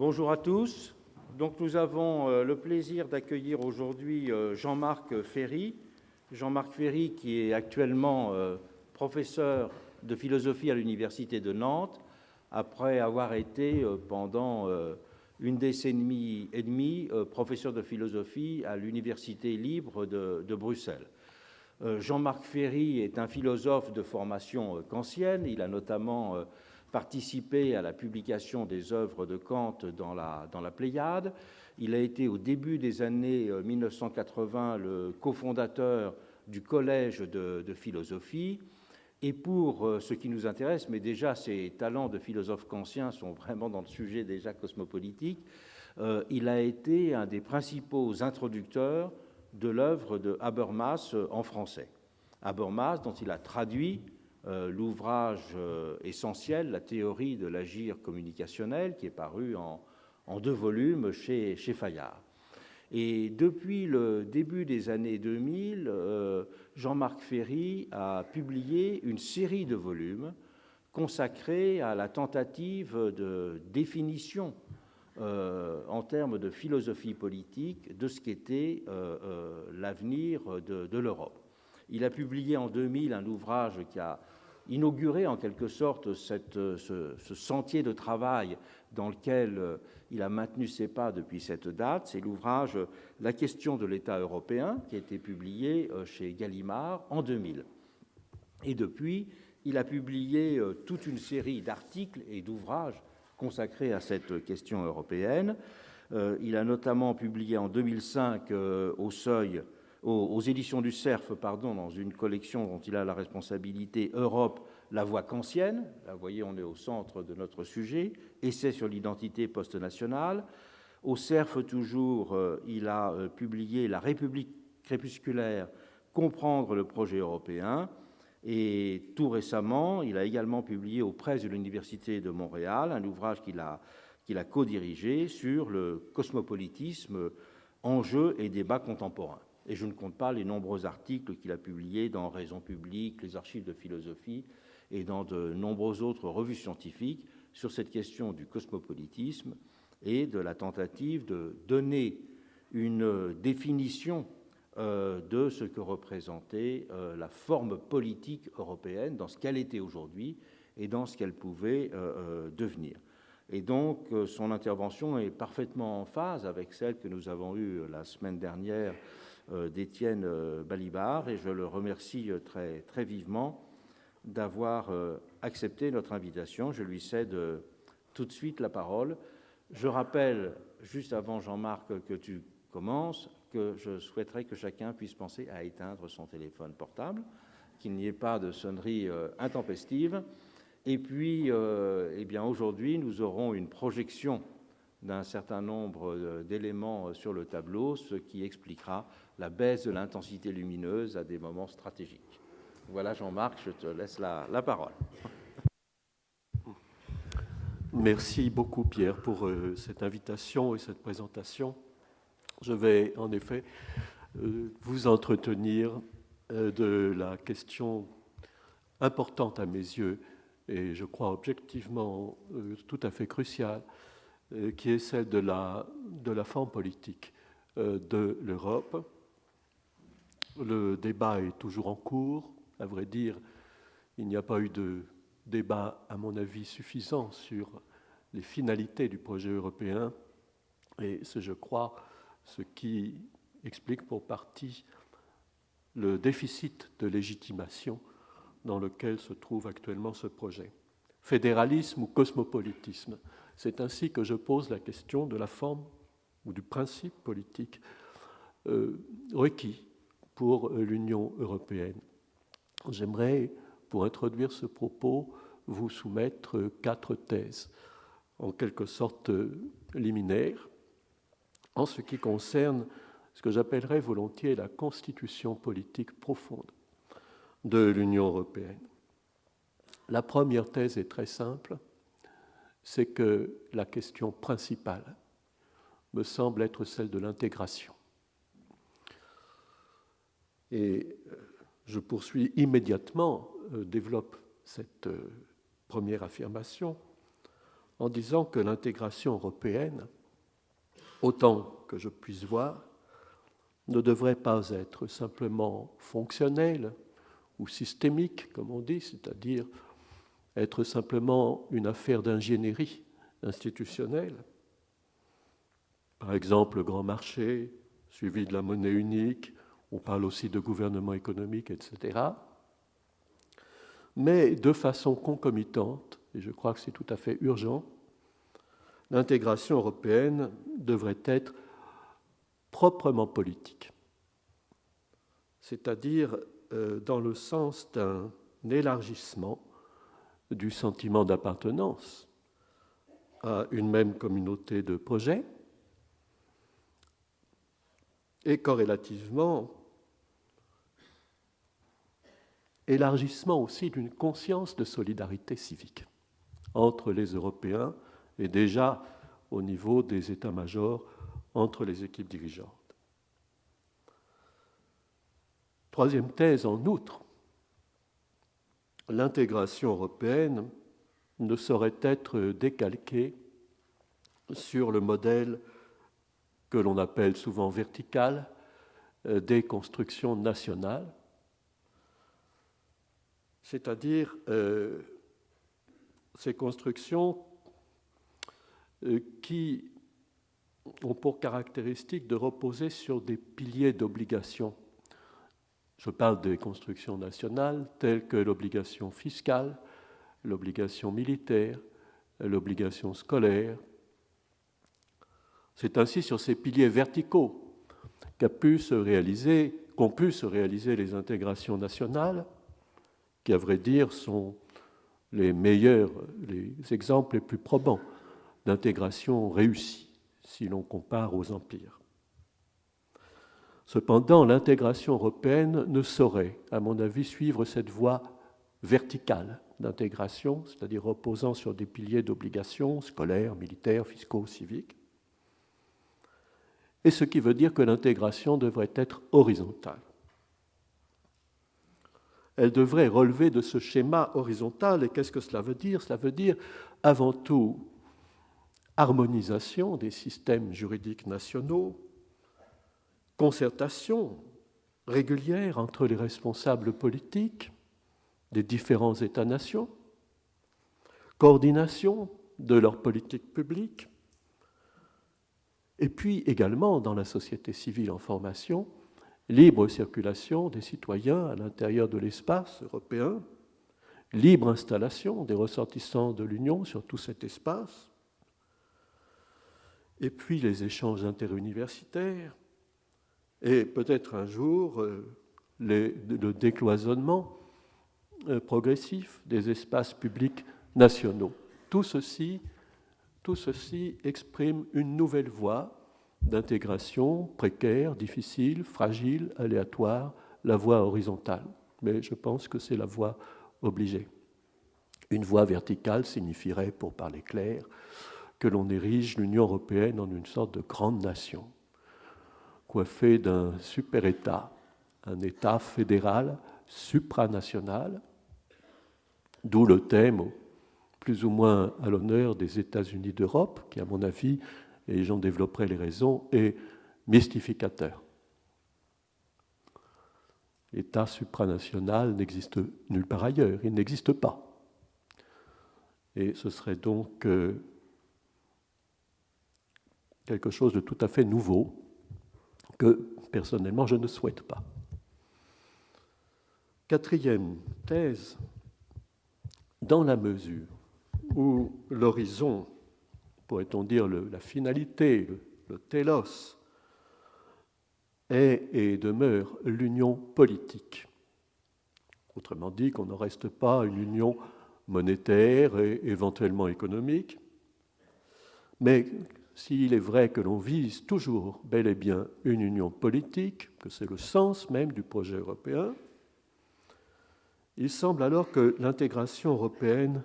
Bonjour à tous. Donc, nous avons le plaisir d'accueillir aujourd'hui Jean-Marc Ferry. Jean-Marc Ferry, qui est actuellement professeur de philosophie à l'Université de Nantes, après avoir été pendant une décennie et demie professeur de philosophie à l'Université libre de Bruxelles. Jean-Marc Ferry est un philosophe de formation kantienne. Il a notamment participé à la publication des œuvres de Kant dans la Pléiade. Il a été au début des années 1980 le cofondateur du Collège de philosophie. Et pour ce qui nous intéresse, mais déjà ses talents de philosophe kantien sont vraiment dans le sujet déjà cosmopolitique, il a été un des principaux introducteurs de l'œuvre de Habermas en français. Habermas, dont il a traduit l'ouvrage essentiel, La théorie de l'agir communicationnel, qui est paru en 2 volumes chez Fayard. Et depuis le début des années 2000, Jean-Marc Ferry a publié une série de volumes consacrés à la tentative de définition en termes de philosophie politique de ce qu'était l'avenir de l'Europe. Il a publié en 2000 un ouvrage qui a inauguré en quelque sorte ce sentier de travail dans lequel il a maintenu ses pas depuis cette date. C'est l'ouvrage « La question de l'État européen » qui a été publié chez Gallimard en 2000. Et depuis, il a publié toute une série d'articles et d'ouvrages consacrés à cette question européenne. Il a notamment publié en 2005 aux éditions du Cerf, dans une collection dont il a la responsabilité, Europe, la voie kantienne. Là, vous voyez, on est au centre de notre sujet. Essai sur l'identité post-nationale. Au Cerf, toujours, il a publié La République crépusculaire, comprendre le projet européen. Et tout récemment, il a également publié aux presses de l'Université de Montréal un ouvrage qu'il a co-dirigé sur le cosmopolitisme, enjeux et débats contemporains. Et je ne compte pas les nombreux articles qu'il a publiés dans Raison publique, les archives de philosophie et dans de nombreuses autres revues scientifiques sur cette question du cosmopolitisme et de la tentative de donner une définition de ce que représentait la forme politique européenne dans ce qu'elle était aujourd'hui et dans ce qu'elle pouvait devenir. Et donc, son intervention est parfaitement en phase avec celle que nous avons eue la semaine dernière d'Étienne Balibar, et je le remercie très, très vivement d'avoir accepté notre invitation. Je lui cède tout de suite la parole. Je rappelle, juste avant, Jean-Marc, que tu commences, que je souhaiterais que chacun puisse penser à éteindre son téléphone portable, qu'il n'y ait pas de sonnerie intempestive. Et puis, eh bien, aujourd'hui, nous aurons une projection d'un certain nombre d'éléments sur le tableau, ce qui expliquera la baisse de l'intensité lumineuse à des moments stratégiques. Voilà, Jean-Marc, je te laisse la parole. Merci beaucoup, Pierre, pour cette invitation et cette présentation. Je vais en effet vous entretenir de la question importante à mes yeux, et je crois objectivement tout à fait cruciale, qui est celle de la forme politique de l'Europe. Le débat est toujours en cours. À vrai dire, il n'y a pas eu de débat, à mon avis, suffisant sur les finalités du projet européen, et c'est, je crois, ce qui explique pour partie le déficit de légitimation dans lequel se trouve actuellement ce projet. Fédéralisme ou cosmopolitisme, c'est ainsi que je pose la question de la forme ou du principe politique requis pour l'Union européenne. J'aimerais, pour introduire ce propos, vous soumettre 4 thèses, en quelque sorte liminaires, en ce qui concerne ce que j'appellerais volontiers la constitution politique profonde de l'Union européenne. La première thèse est très simple, c'est que la question principale me semble être celle de l'intégration. Et je poursuis immédiatement, développe cette première affirmation en disant que l'intégration européenne, autant que je puisse voir, ne devrait pas être simplement fonctionnelle ou systémique, comme on dit, c'est-à-dire être simplement une affaire d'ingénierie institutionnelle. Par exemple, le grand marché, suivi de la monnaie unique, on parle aussi de gouvernement économique, etc. Mais de façon concomitante, et je crois que c'est tout à fait urgent, l'intégration européenne devrait être proprement politique, c'est-à-dire dans le sens d'un élargissement du sentiment d'appartenance à une même communauté de projets et corrélativement élargissement aussi d'une conscience de solidarité civique entre les Européens et déjà au niveau des états-majors entre les équipes dirigeantes. Troisième thèse, en outre, l'intégration européenne ne saurait être décalquée sur le modèle que l'on appelle souvent vertical des constructions nationales, c'est-à-dire ces constructions qui ont pour caractéristique de reposer sur des piliers d'obligation. Je parle des constructions nationales telles que l'obligation fiscale, l'obligation militaire, l'obligation scolaire. C'est ainsi sur ces piliers verticaux qu'ont pu se réaliser les intégrations nationales, qui, à vrai dire, sont les meilleurs, les exemples les plus probants d'intégration réussie, si l'on compare aux empires. Cependant, l'intégration européenne ne saurait, à mon avis, suivre cette voie verticale d'intégration, c'est-à-dire reposant sur des piliers d'obligations scolaires, militaires, fiscaux, civiques, et ce qui veut dire que l'intégration devrait être horizontale. Elle devrait relever de ce schéma horizontal, et qu'est-ce que cela veut dire ? Cela veut dire, avant tout, harmonisation des systèmes juridiques nationaux, concertation régulière entre les responsables politiques des différents États-nations, coordination de leurs politiques publiques, et puis également dans la société civile en formation, libre circulation des citoyens à l'intérieur de l'espace européen, libre installation des ressortissants de l'Union sur tout cet espace, et puis les échanges interuniversitaires, et peut-être un jour le décloisonnement progressif des espaces publics nationaux. Tout ceci exprime une nouvelle voie d'intégration précaire, difficile, fragile, aléatoire, la voie horizontale. Mais je pense que c'est la voie obligée. Une voie verticale signifierait, pour parler clair, que l'on érige l'Union européenne en une sorte de grande nation, coiffée d'un super-État, un État fédéral supranational, d'où le thème plus ou moins à l'honneur des États-Unis d'Europe, qui, à mon avis, et j'en développerai les raisons, est mystificateur. L'État supranational n'existe nulle part ailleurs, il n'existe pas. Et ce serait donc quelque chose de tout à fait nouveau que, personnellement, je ne souhaite pas. Quatrième thèse, dans la mesure où l'horizon, pourrait-on dire la finalité, le télos, est et demeure l'union politique. Autrement dit, qu'on ne reste pas une union monétaire et éventuellement économique, mais s'il est vrai que l'on vise toujours bel et bien une union politique, que c'est le sens même du projet européen, il semble alors que l'intégration européenne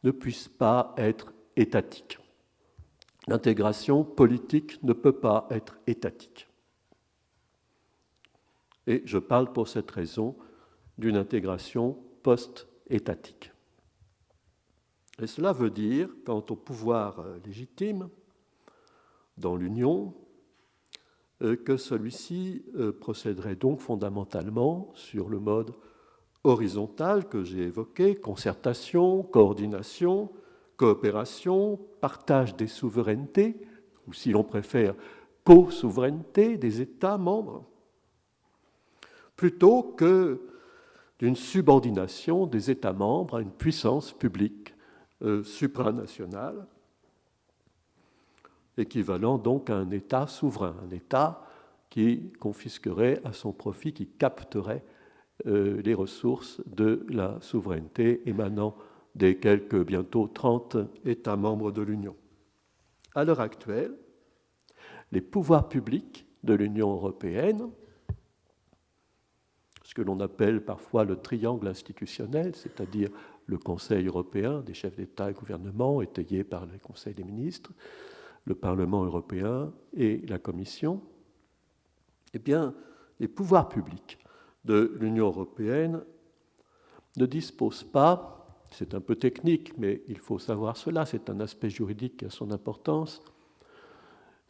ne puisse pas être étatique. L'intégration politique ne peut pas être étatique. Et je parle pour cette raison d'une intégration post-étatique. Et cela veut dire, quant au pouvoir légitime dans l'Union, que celui-ci procéderait donc fondamentalement sur le mode horizontal que j'ai évoqué, concertation, coordination, coopération, partage des souverainetés, ou si l'on préfère, co-souveraineté des États membres, plutôt que d'une subordination des États membres à une puissance publique supranationale, équivalent donc à un État souverain, un État qui confisquerait à son profit, qui capterait les ressources de la souveraineté émanant des quelques bientôt 30 États membres de l'Union. À l'heure actuelle, les pouvoirs publics de l'Union européenne, ce que l'on appelle parfois le triangle institutionnel, c'est-à-dire le Conseil européen des chefs d'État et de gouvernement, étayé par le Conseil des ministres, le Parlement européen et la Commission, eh bien, les pouvoirs publics de l'Union européenne ne disposent pas, c'est un peu technique, mais il faut savoir cela, c'est un aspect juridique qui a son importance,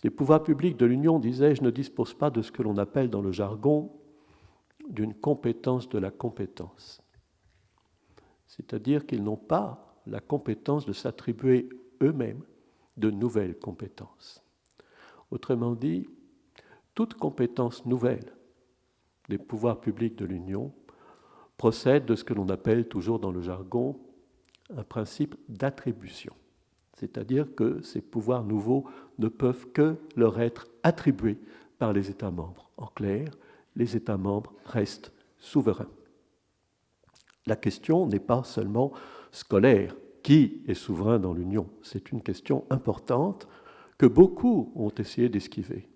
les pouvoirs publics de l'Union, disais-je, ne disposent pas de ce que l'on appelle dans le jargon d'une compétence de la compétence. C'est-à-dire qu'ils n'ont pas la compétence de s'attribuer eux-mêmes de nouvelles compétences. Autrement dit, toute compétence nouvelle des pouvoirs publics de l'Union procède de ce que l'on appelle toujours dans le jargon un principe d'attribution. C'est-à-dire que ces pouvoirs nouveaux ne peuvent que leur être attribués par les États membres. En clair, les États membres restent souverains. La question n'est pas seulement scolaire. Qui est souverain dans l'Union? C'est une question importante que beaucoup ont essayé d'esquiver.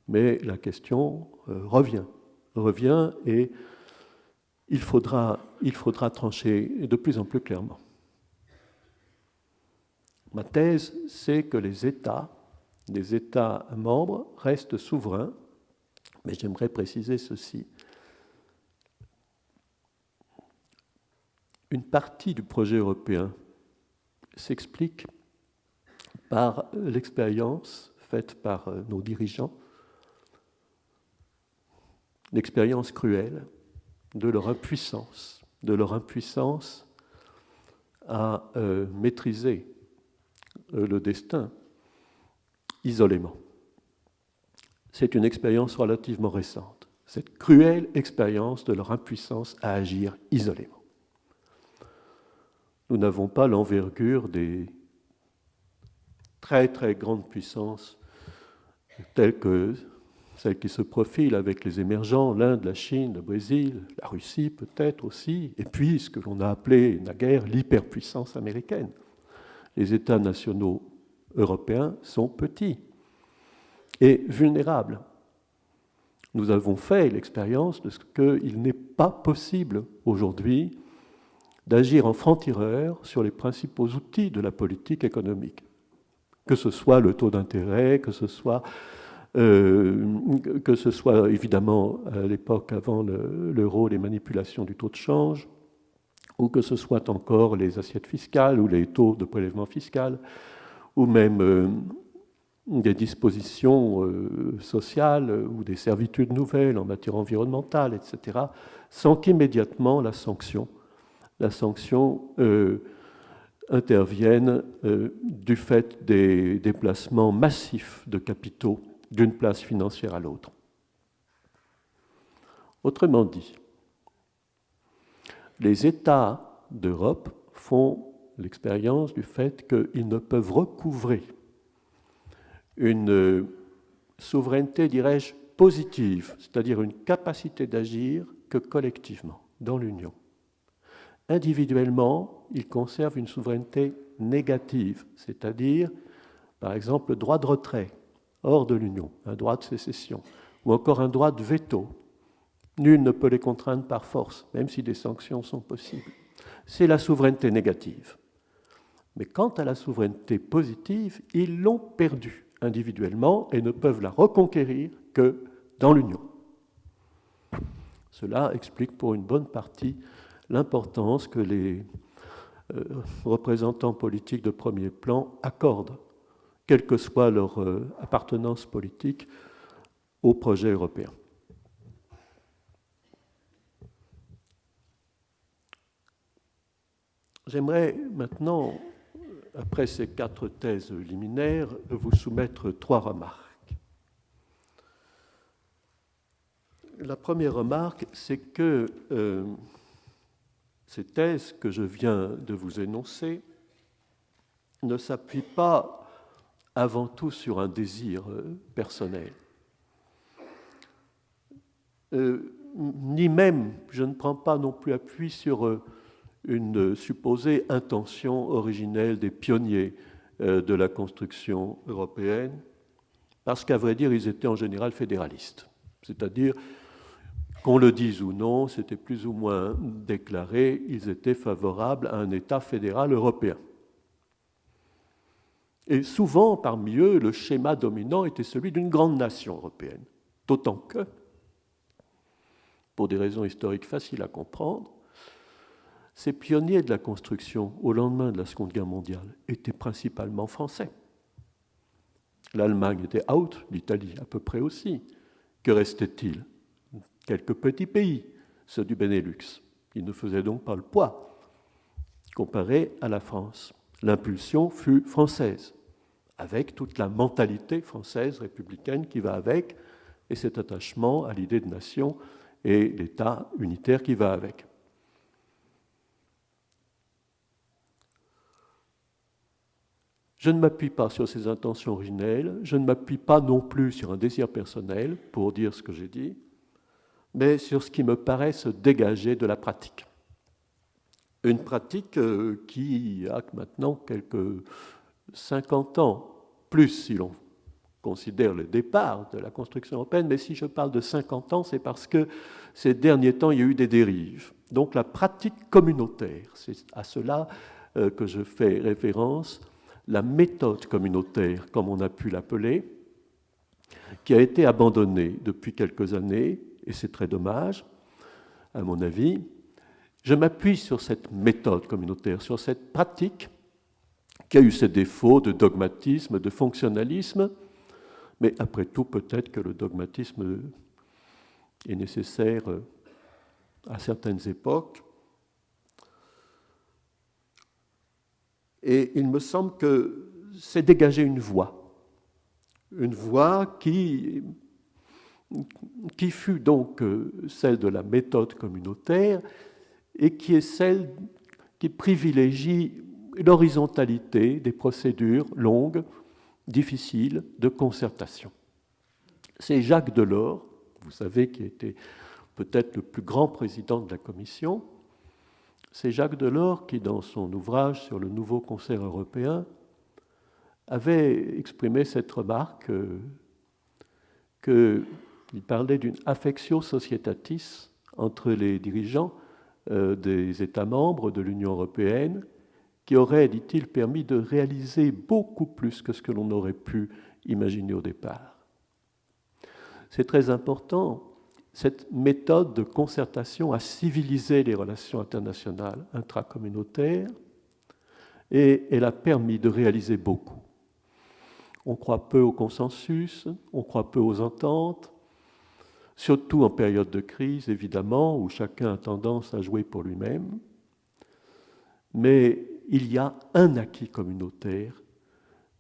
Mais la question revient et il faudra trancher de plus en plus clairement. Ma thèse, c'est que les États membres restent souverains, mais j'aimerais préciser ceci. Une partie du projet européen s'explique par l'expérience faite par nos dirigeants, l'expérience cruelle de leur impuissance à maîtriser le destin isolément. C'est une expérience relativement récente, cette cruelle expérience de leur impuissance à agir isolément. Nous n'avons pas l'envergure des très très grandes puissances telles que celles qui se profilent avec les émergents, l'Inde, la Chine, le Brésil, la Russie peut-être aussi, et puis ce que l'on a appelé naguère l'hyperpuissance américaine. Les États nationaux européens sont petits et vulnérables. Nous avons fait l'expérience de ce qu'il n'est pas possible aujourd'hui d'agir en franc-tireur sur les principaux outils de la politique économique, que ce soit le taux d'intérêt, que ce soit évidemment à l'époque avant l'euro, les manipulations du taux de change, ou que ce soit encore les assiettes fiscales ou les taux de prélèvement fiscal, ou même des dispositions sociales ou des servitudes nouvelles en matière environnementale, etc., sans qu'immédiatement la sanction intervienne du fait des déplacements massifs de capitaux d'une place financière à l'autre. Autrement dit, les États d'Europe font l'expérience du fait qu'ils ne peuvent recouvrer une souveraineté, dirais-je, positive, c'est-à-dire une capacité d'agir que collectivement, dans l'Union. Individuellement, ils conservent une souveraineté négative, c'est-à-dire, par exemple, le droit de retrait hors de l'Union, un droit de sécession, ou encore un droit de veto. Nul ne peut les contraindre par force, même si des sanctions sont possibles. C'est la souveraineté négative. Mais quant à la souveraineté positive, ils l'ont perdue individuellement et ne peuvent la reconquérir que dans l'Union. Cela explique pour une bonne partie l'importance que les représentants politiques de premier plan accordent, quelle que soit leur appartenance politique, au projet européen. J'aimerais maintenant, après ces 4 thèses liminaires, vous soumettre 3 remarques. La première remarque, c'est que ces thèses que je viens de vous énoncer ne s'appuient pas avant tout sur un désir personnel. Ni même, je ne prends pas non plus appui sur une supposée intention originelle des pionniers de la construction européenne, parce qu'à vrai dire, ils étaient en général fédéralistes. C'est-à-dire, qu'on le dise ou non, c'était plus ou moins déclaré, ils étaient favorables à un État fédéral européen. Et souvent, parmi eux, le schéma dominant était celui d'une grande nation européenne, d'autant que, pour des raisons historiques faciles à comprendre, ces pionniers de la construction au lendemain de la Seconde Guerre mondiale étaient principalement français. L'Allemagne était out, l'Italie à peu près aussi. Que restait-il? Quelques petits pays, ceux du Benelux. Ils ne faisaient donc pas le poids comparé à la France. L'impulsion fut française, avec toute la mentalité française républicaine qui va avec, et cet attachement à l'idée de nation et l'État unitaire qui va avec. Je ne m'appuie pas sur ces intentions originelles, je ne m'appuie pas non plus sur un désir personnel pour dire ce que j'ai dit, mais sur ce qui me paraît se dégager de la pratique. Une pratique qui a maintenant quelques 50 ans, plus si l'on considère le départ de la construction européenne, mais si je parle de 50 ans, c'est parce que ces derniers temps, il y a eu des dérives. Donc la pratique communautaire, c'est à cela que je fais référence, la méthode communautaire, comme on a pu l'appeler, qui a été abandonnée depuis quelques années, et c'est très dommage, à mon avis. Je m'appuie sur cette méthode communautaire, sur cette pratique qui a eu ses défauts de dogmatisme, de fonctionnalisme, mais après tout, peut-être que le dogmatisme est nécessaire à certaines époques. Et il me semble que c'est dégager une voie qui fut donc celle de la méthode communautaire et qui est celle qui privilégie l'horizontalité des procédures longues, difficiles de concertation. C'est Jacques Delors, vous savez, qui était peut-être le plus grand président de la Commission. C'est Jacques Delors qui, dans son ouvrage sur le nouveau concert européen, avait exprimé cette remarque qu'il parlait d'une affectio societatis entre les dirigeants des États membres de l'Union européenne qui aurait, dit-il, permis de réaliser beaucoup plus que ce que l'on aurait pu imaginer au départ. C'est très important. Cette méthode de concertation a civilisé les relations internationales intracommunautaires et elle a permis de réaliser beaucoup. On croit peu au consensus, on croit peu aux ententes, surtout en période de crise, évidemment, où chacun a tendance à jouer pour lui-même. Mais il y a un acquis communautaire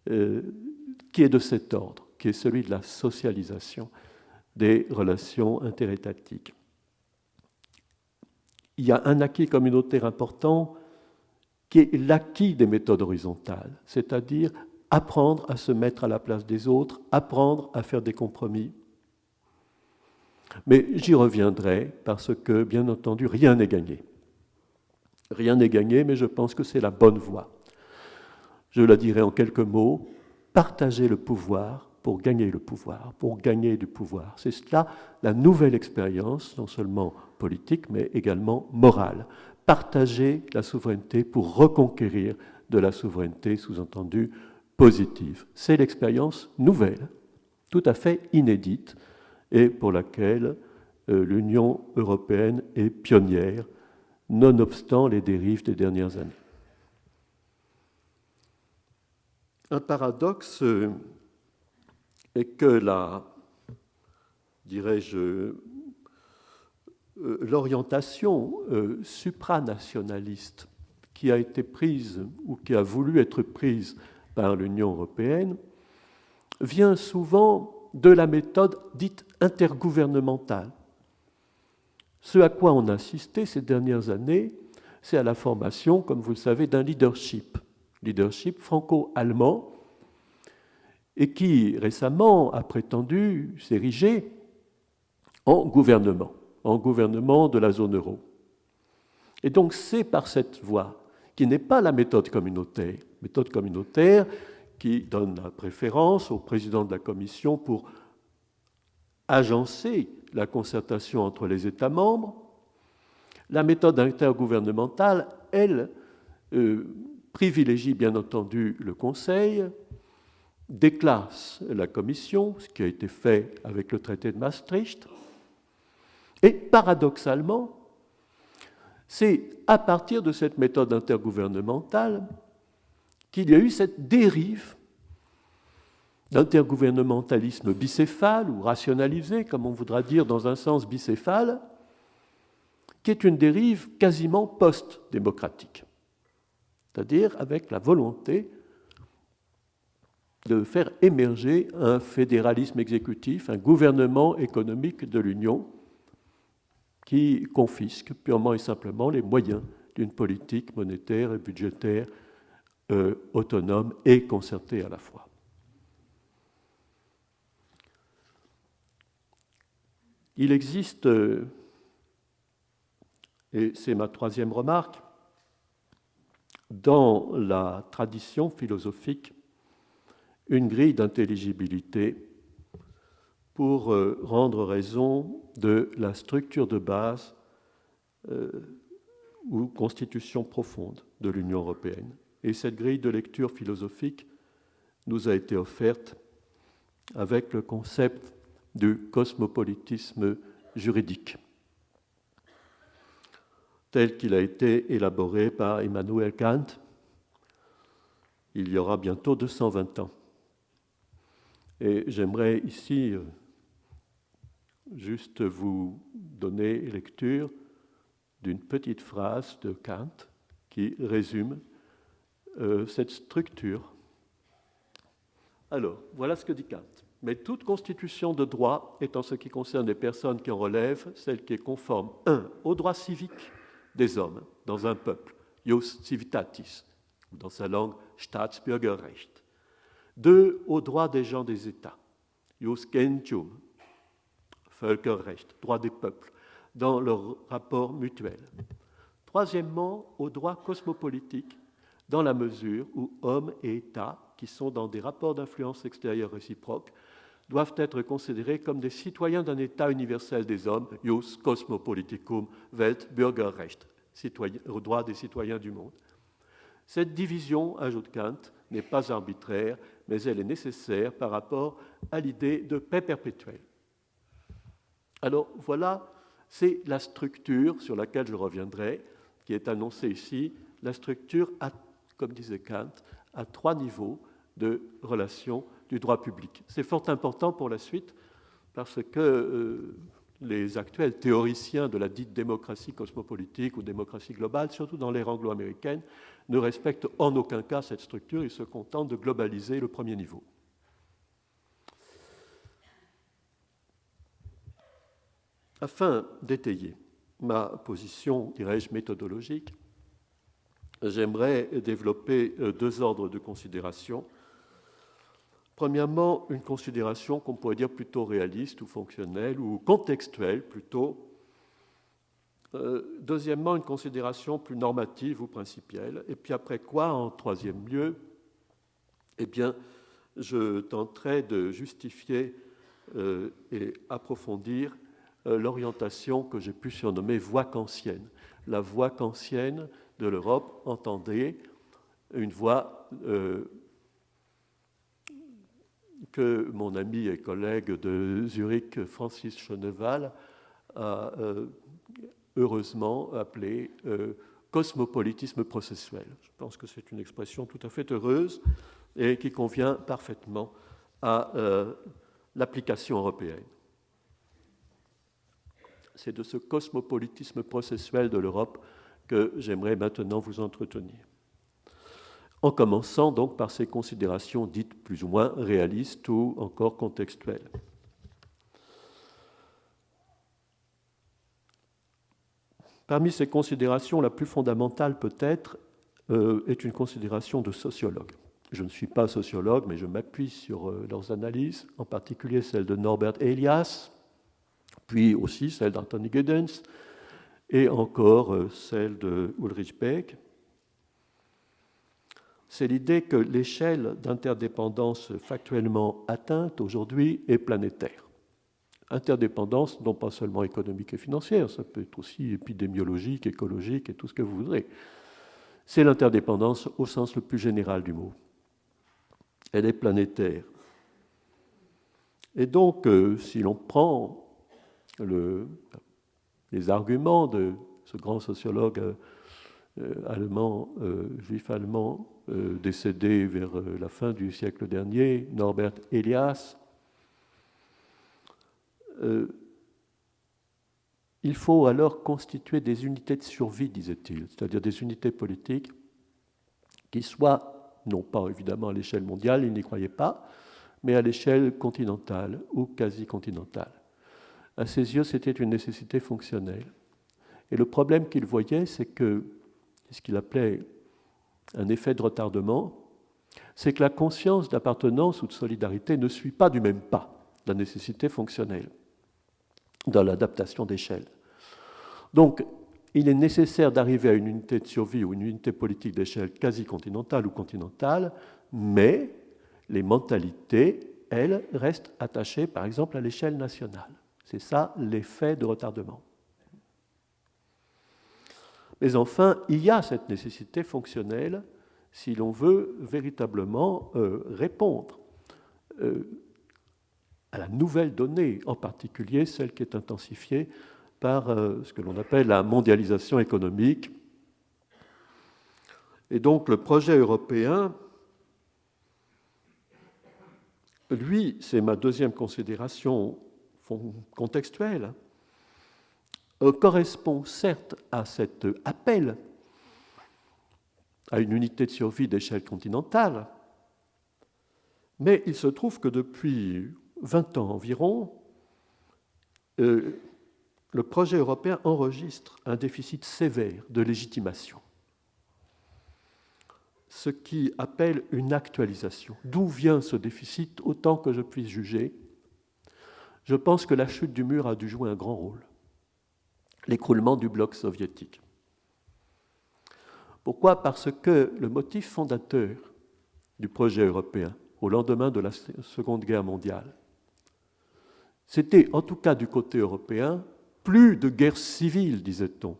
qui est de cet ordre, qui est celui de la socialisation des relations interétatiques. Il y a un acquis communautaire important qui est l'acquis des méthodes horizontales, c'est-à-dire apprendre à se mettre à la place des autres, apprendre à faire des compromis. Mais j'y reviendrai parce que, bien entendu, rien n'est gagné. Rien n'est gagné, mais je pense que c'est la bonne voie. Je la dirai en quelques mots, partager le pouvoir pour gagner le pouvoir, pour gagner du pouvoir. C'est cela la nouvelle expérience, non seulement politique, mais également morale. Partager la souveraineté pour reconquérir de la souveraineté, sous-entendu, positive. C'est l'expérience nouvelle, tout à fait inédite, et pour laquelle l'Union européenne est pionnière, nonobstant les dérives des dernières années. Un paradoxe est que l'orientation supranationaliste qui a été prise ou qui a voulu être prise par l'Union européenne vient souvent de la méthode dite intergouvernementale. Ce à quoi on a assisté ces dernières années, c'est à la formation, comme vous le savez, d'un leadership franco-allemand, et qui récemment a prétendu s'ériger en gouvernement de la zone euro. Et donc c'est par cette voie, qui n'est pas la méthode communautaire qui donne la préférence au président de la Commission pour agencer la concertation entre les États membres. La méthode intergouvernementale, elle, privilégie bien entendu le Conseil, déclasse la Commission, ce qui a été fait avec le traité de Maastricht, et paradoxalement, c'est à partir de cette méthode intergouvernementale qu'il y a eu cette dérive d'intergouvernementalisme bicéphale ou rationalisé, comme on voudra dire dans un sens bicéphale, qui est une dérive quasiment post-démocratique, c'est-à-dire avec la volonté de faire émerger un fédéralisme exécutif, un gouvernement économique de l'Union qui confisque purement et simplement les moyens d'une politique monétaire et budgétaire autonome et concertée à la fois. Il existe, et c'est ma troisième remarque, dans la tradition philosophique, une grille d'intelligibilité pour rendre raison de la structure de base ou constitution profonde de l'Union européenne. Et cette grille de lecture philosophique nous a été offerte avec le concept du cosmopolitisme juridique, tel qu'il a été élaboré par Immanuel Kant il y aura bientôt 220 ans. Et j'aimerais ici juste vous donner lecture d'une petite phrase de Kant qui résume cette structure. Alors, voilà ce que dit Kant. Mais toute constitution de droit est, en ce qui concerne les personnes qui en relèvent, celle qui est conforme, 1. Au droit civique des hommes dans un peuple, ius civitatis, ou dans sa langue, Staatsbürgerrecht. 2. Au droit des gens des États, ius gentium, Völkerrecht, droit des peuples, dans leur rapport mutuel. Troisièmement, au droit cosmopolitique, dans la mesure où hommes et États, qui sont dans des rapports d'influence extérieure réciproques, doivent être considérés comme des citoyens d'un État universel des hommes, ius cosmopoliticum Weltbürgerrecht, droit des citoyens du monde. Cette division, ajoute Kant, n'est pas arbitraire, mais elle est nécessaire par rapport à l'idée de paix perpétuelle. Alors voilà, c'est la structure sur laquelle je reviendrai, qui est annoncée ici, la structure, comme disait Kant, à 3 niveaux de relation du droit public. C'est fort important pour la suite parce que les actuels théoriciens de la dite démocratie cosmopolitique ou démocratie globale, surtout dans l'ère anglo-américaine, ne respectent en aucun cas cette structure, ils se contentent de globaliser le premier niveau. Afin d'étayer ma position, dirais-je, méthodologique, j'aimerais développer 2 ordres de considération. Premièrement, une considération qu'on pourrait dire plutôt réaliste ou fonctionnelle ou contextuelle plutôt. Deuxièmement, une considération plus normative ou principielle. Et puis après quoi, en troisième lieu, eh bien, je tenterai de justifier et approfondir l'orientation que j'ai pu surnommer voie kantienne. La voie kantienne de l'Europe, entendez, une voie que mon ami et collègue de Zurich, Francis Schoeneval, a heureusement appelée cosmopolitisme processuel. Je pense que c'est une expression tout à fait heureuse et qui convient parfaitement à l'application européenne. C'est de ce cosmopolitisme processuel de l'Europe que j'aimerais maintenant vous entretenir. En commençant donc par ces considérations dites plus ou moins réalistes ou encore contextuelles. Parmi ces considérations, la plus fondamentale peut-être est une considération de sociologue. Je ne suis pas sociologue, mais je m'appuie sur leurs analyses, en particulier celle de Norbert Elias, puis aussi celle d'Anthony Giddens, et encore celle de Ulrich Beck. C'est l'idée que l'échelle d'interdépendance factuellement atteinte aujourd'hui est planétaire. Interdépendance, non pas seulement économique et financière, ça peut être aussi épidémiologique, écologique et tout ce que vous voudrez. C'est l'interdépendance au sens le plus général du mot. Elle est planétaire. Et donc, si l'on prend les arguments de ce grand sociologue allemand, juif allemand, décédé vers la fin du siècle dernier, Norbert Elias, il faut alors constituer des unités de survie, disait-il, c'est-à-dire des unités politiques qui soient, non pas évidemment à l'échelle mondiale, il n'y croyait pas, mais à l'échelle continentale ou quasi-continentale. À ses yeux, c'était une nécessité fonctionnelle. Et le problème qu'il voyait, c'est que, ce qu'il appelait un effet de retardement, c'est que la conscience d'appartenance ou de solidarité ne suit pas du même pas la nécessité fonctionnelle dans l'adaptation d'échelle. Donc, il est nécessaire d'arriver à une unité de survie ou une unité politique d'échelle quasi-continentale ou continentale, mais les mentalités, elles, restent attachées, par exemple, à l'échelle nationale. C'est ça l'effet de retardement. Mais enfin, il y a cette nécessité fonctionnelle si l'on veut véritablement répondre à la nouvelle donnée, en particulier celle qui est intensifiée par ce que l'on appelle la mondialisation économique. Et donc le projet européen, lui, c'est ma deuxième considération contextuelle, correspond certes à cet appel à une unité de survie d'échelle continentale, mais il se trouve que depuis 20 ans environ, le projet européen enregistre un déficit sévère de légitimation, ce qui appelle une actualisation. D'où vient ce déficit, autant que je puisse juger? Je pense que la chute du mur a dû jouer un grand rôle, l'écroulement du bloc soviétique. Pourquoi? Parce que le motif fondateur du projet européen, au lendemain de la Seconde Guerre mondiale, c'était, en tout cas du côté européen, plus de guerre civile, disait-on,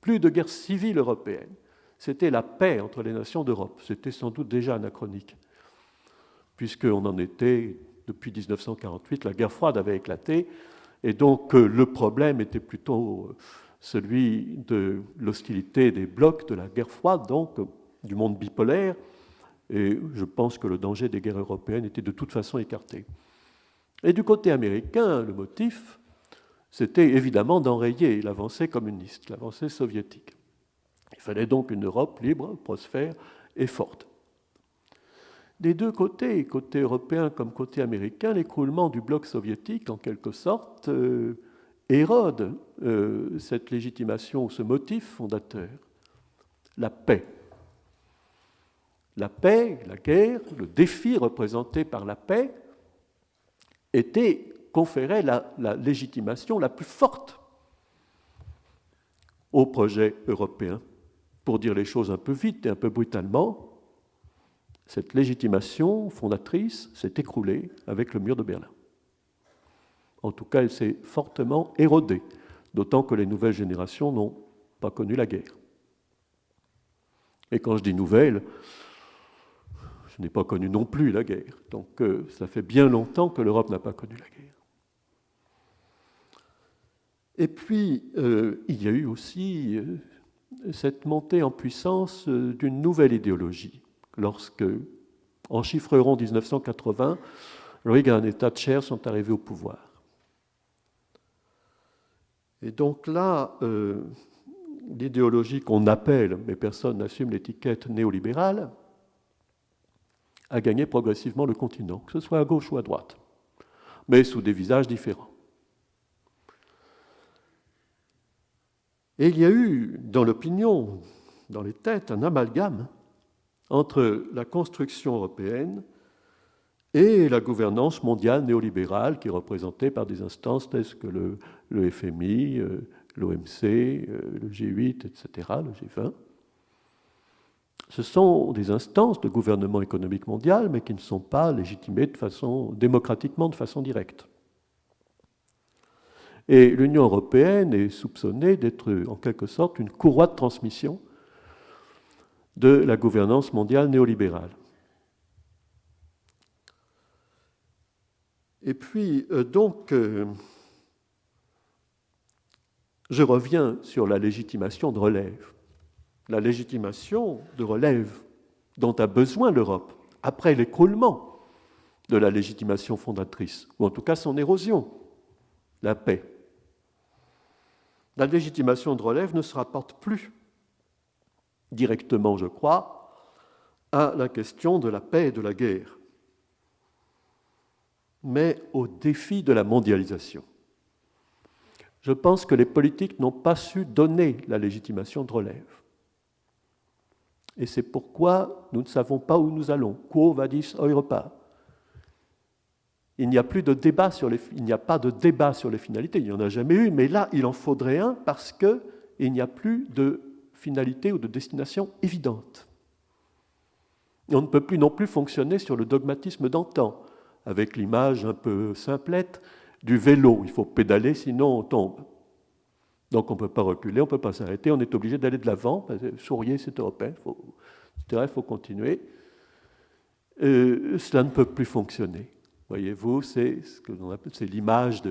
plus de guerre civile européenne. C'était la paix entre les nations d'Europe. C'était sans doute déjà anachronique, puisqu'on en était, depuis 1948, la guerre froide avait éclaté, et donc le problème était plutôt celui de l'hostilité des blocs de la guerre froide, donc du monde bipolaire, et je pense que le danger des guerres européennes était de toute façon écarté. Et du côté américain, le motif, c'était évidemment d'enrayer l'avancée communiste, l'avancée soviétique. Il fallait donc une Europe libre, prospère et forte. Des deux côtés, côté européen comme côté américain, l'écroulement du bloc soviétique, en quelque sorte, érode cette légitimation ou ce motif fondateur, la paix. La paix, la guerre, le défi représenté par la paix conférait la légitimation la plus forte au projet européen. Pour dire les choses un peu vite et un peu brutalement, cette légitimation fondatrice s'est écroulée avec le mur de Berlin. En tout cas, elle s'est fortement érodée, d'autant que les nouvelles générations n'ont pas connu la guerre. Et quand je dis nouvelle, je n'ai pas connu non plus la guerre. Donc ça fait bien longtemps que l'Europe n'a pas connu la guerre. Et puis, il y a eu aussi cette montée en puissance d'une nouvelle idéologie, lorsque, en chiffre rond 1980, Reagan et Thatcher sont arrivés au pouvoir. Et donc là, l'idéologie qu'on appelle, mais personne n'assume l'étiquette néolibérale, a gagné progressivement le continent, que ce soit à gauche ou à droite, mais sous des visages différents. Et il y a eu dans l'opinion, dans les têtes, un amalgame entre la construction européenne et la gouvernance mondiale néolibérale qui est représentée par des instances telles que le FMI, l'OMC, le G8, etc., le G20. Ce sont des instances de gouvernement économique mondial, mais qui ne sont pas légitimées démocratiquement de façon directe. Et l'Union européenne est soupçonnée d'être en quelque sorte une courroie de transmission de la gouvernance mondiale néolibérale. Et puis, je reviens sur la légitimation de relève. La légitimation de relève dont a besoin l'Europe après l'écroulement de la légitimation fondatrice, ou en tout cas son érosion, la paix. La légitimation de relève ne se rapporte plus directement, je crois, à la question de la paix et de la guerre, mais au défi de la mondialisation. Je pense que les politiques n'ont pas su donner la légitimation de relève. Et c'est pourquoi nous ne savons pas où nous allons. Quo vadis Europa? Il n'y a pas de débat sur les finalités. Il n'y en a jamais eu, mais là, il en faudrait un parce qu'il n'y a plus de finalité ou de destination évidente. Et on ne peut plus non plus fonctionner sur le dogmatisme d'antan, avec l'image un peu simplette du vélo. Il faut pédaler, sinon on tombe. Donc on ne peut pas reculer, on ne peut pas s'arrêter, on est obligé d'aller de l'avant. Souriez, c'est européen, il faut continuer. Cela ne peut plus fonctionner. Voyez-vous, c'est l'image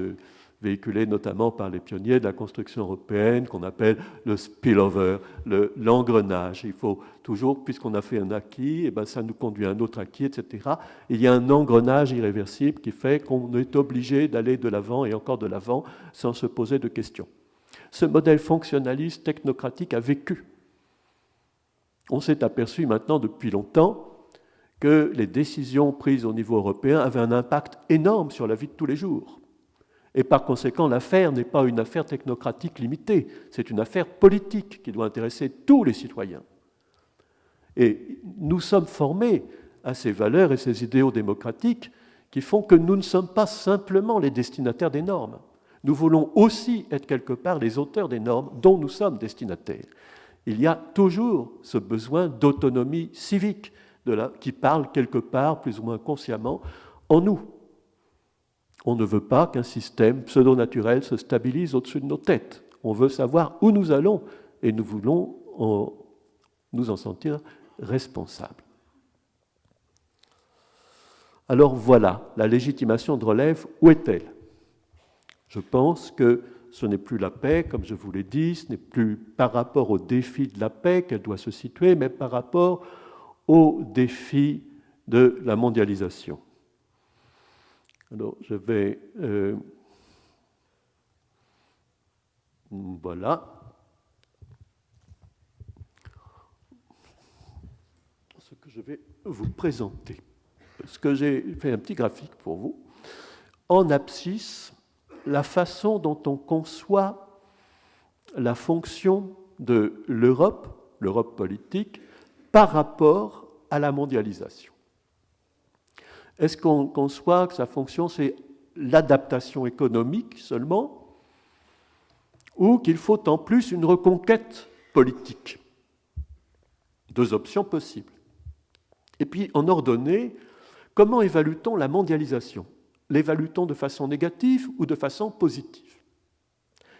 véhiculée notamment par les pionniers de la construction européenne qu'on appelle le spillover, l'engrenage. Il faut toujours, puisqu'on a fait un acquis, ça nous conduit à un autre acquis, etc. Il y a un engrenage irréversible qui fait qu'on est obligé d'aller de l'avant et encore de l'avant sans se poser de questions. Ce modèle fonctionnaliste, technocratique a vécu. On s'est aperçu maintenant depuis longtemps que les décisions prises au niveau européen avaient un impact énorme sur la vie de tous les jours. Et par conséquent, l'affaire n'est pas une affaire technocratique limitée, c'est une affaire politique qui doit intéresser tous les citoyens. Et nous sommes formés à ces valeurs et ces idéaux démocratiques qui font que nous ne sommes pas simplement les destinataires des normes. Nous voulons aussi être quelque part les auteurs des normes dont nous sommes destinataires. Il y a toujours ce besoin d'autonomie civique qui parle quelque part, plus ou moins consciemment, en nous. On ne veut pas qu'un système pseudo-naturel se stabilise au-dessus de nos têtes. On veut savoir où nous allons et nous voulons nous en sentir responsables. Alors voilà, la légitimation de relève, où est-elle ? Je pense que ce n'est plus la paix, comme je vous l'ai dit, ce n'est plus par rapport au défi de la paix qu'elle doit se situer, mais par rapport au défi de la mondialisation. Alors, je vais... voilà. Ce que je vais vous présenter. Parce que j'ai fait un petit graphique pour vous. En abscisse, la façon dont on conçoit la fonction de l'Europe politique, par rapport à la mondialisation. Est-ce qu'on conçoit que sa fonction, c'est l'adaptation économique seulement, ou qu'il faut en plus une reconquête politique? Deux options possibles. Et puis, en ordonnée, comment évalue-t-on la mondialisation? L'évalue-t-on de façon négative ou de façon positive?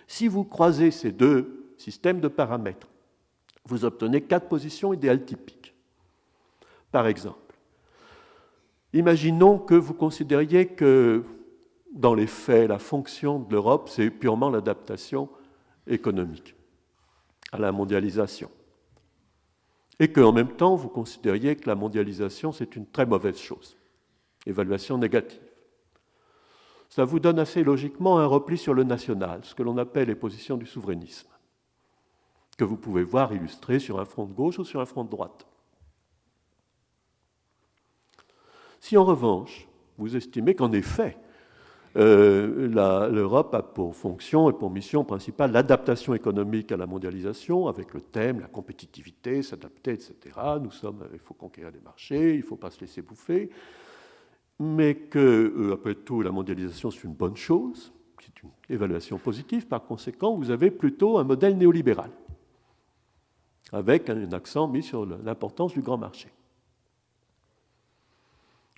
Si vous croisez ces deux systèmes de paramètres, vous obtenez 4 positions idéales typiques. Par exemple, imaginons que vous considériez que, dans les faits, la fonction de l'Europe, c'est purement l'adaptation économique. à la mondialisation. Et qu'en même temps, vous considériez que la mondialisation, c'est une très mauvaise chose. Évaluation négative. Ça vous donne assez logiquement un repli sur le national, ce que l'on appelle les positions du souverainisme, que vous pouvez voir illustré sur un front de gauche ou sur un front de droite. Si en revanche, vous estimez qu'en effet, l'Europe a pour fonction et pour mission principale l'adaptation économique à la mondialisation, avec le thème, la compétitivité, s'adapter, etc. Il faut conquérir des marchés, il ne faut pas se laisser bouffer, mais que, après tout, la mondialisation, c'est une bonne chose, c'est une évaluation positive. Par conséquent, vous avez plutôt un modèle néolibéral, avec un accent mis sur l'importance du grand marché.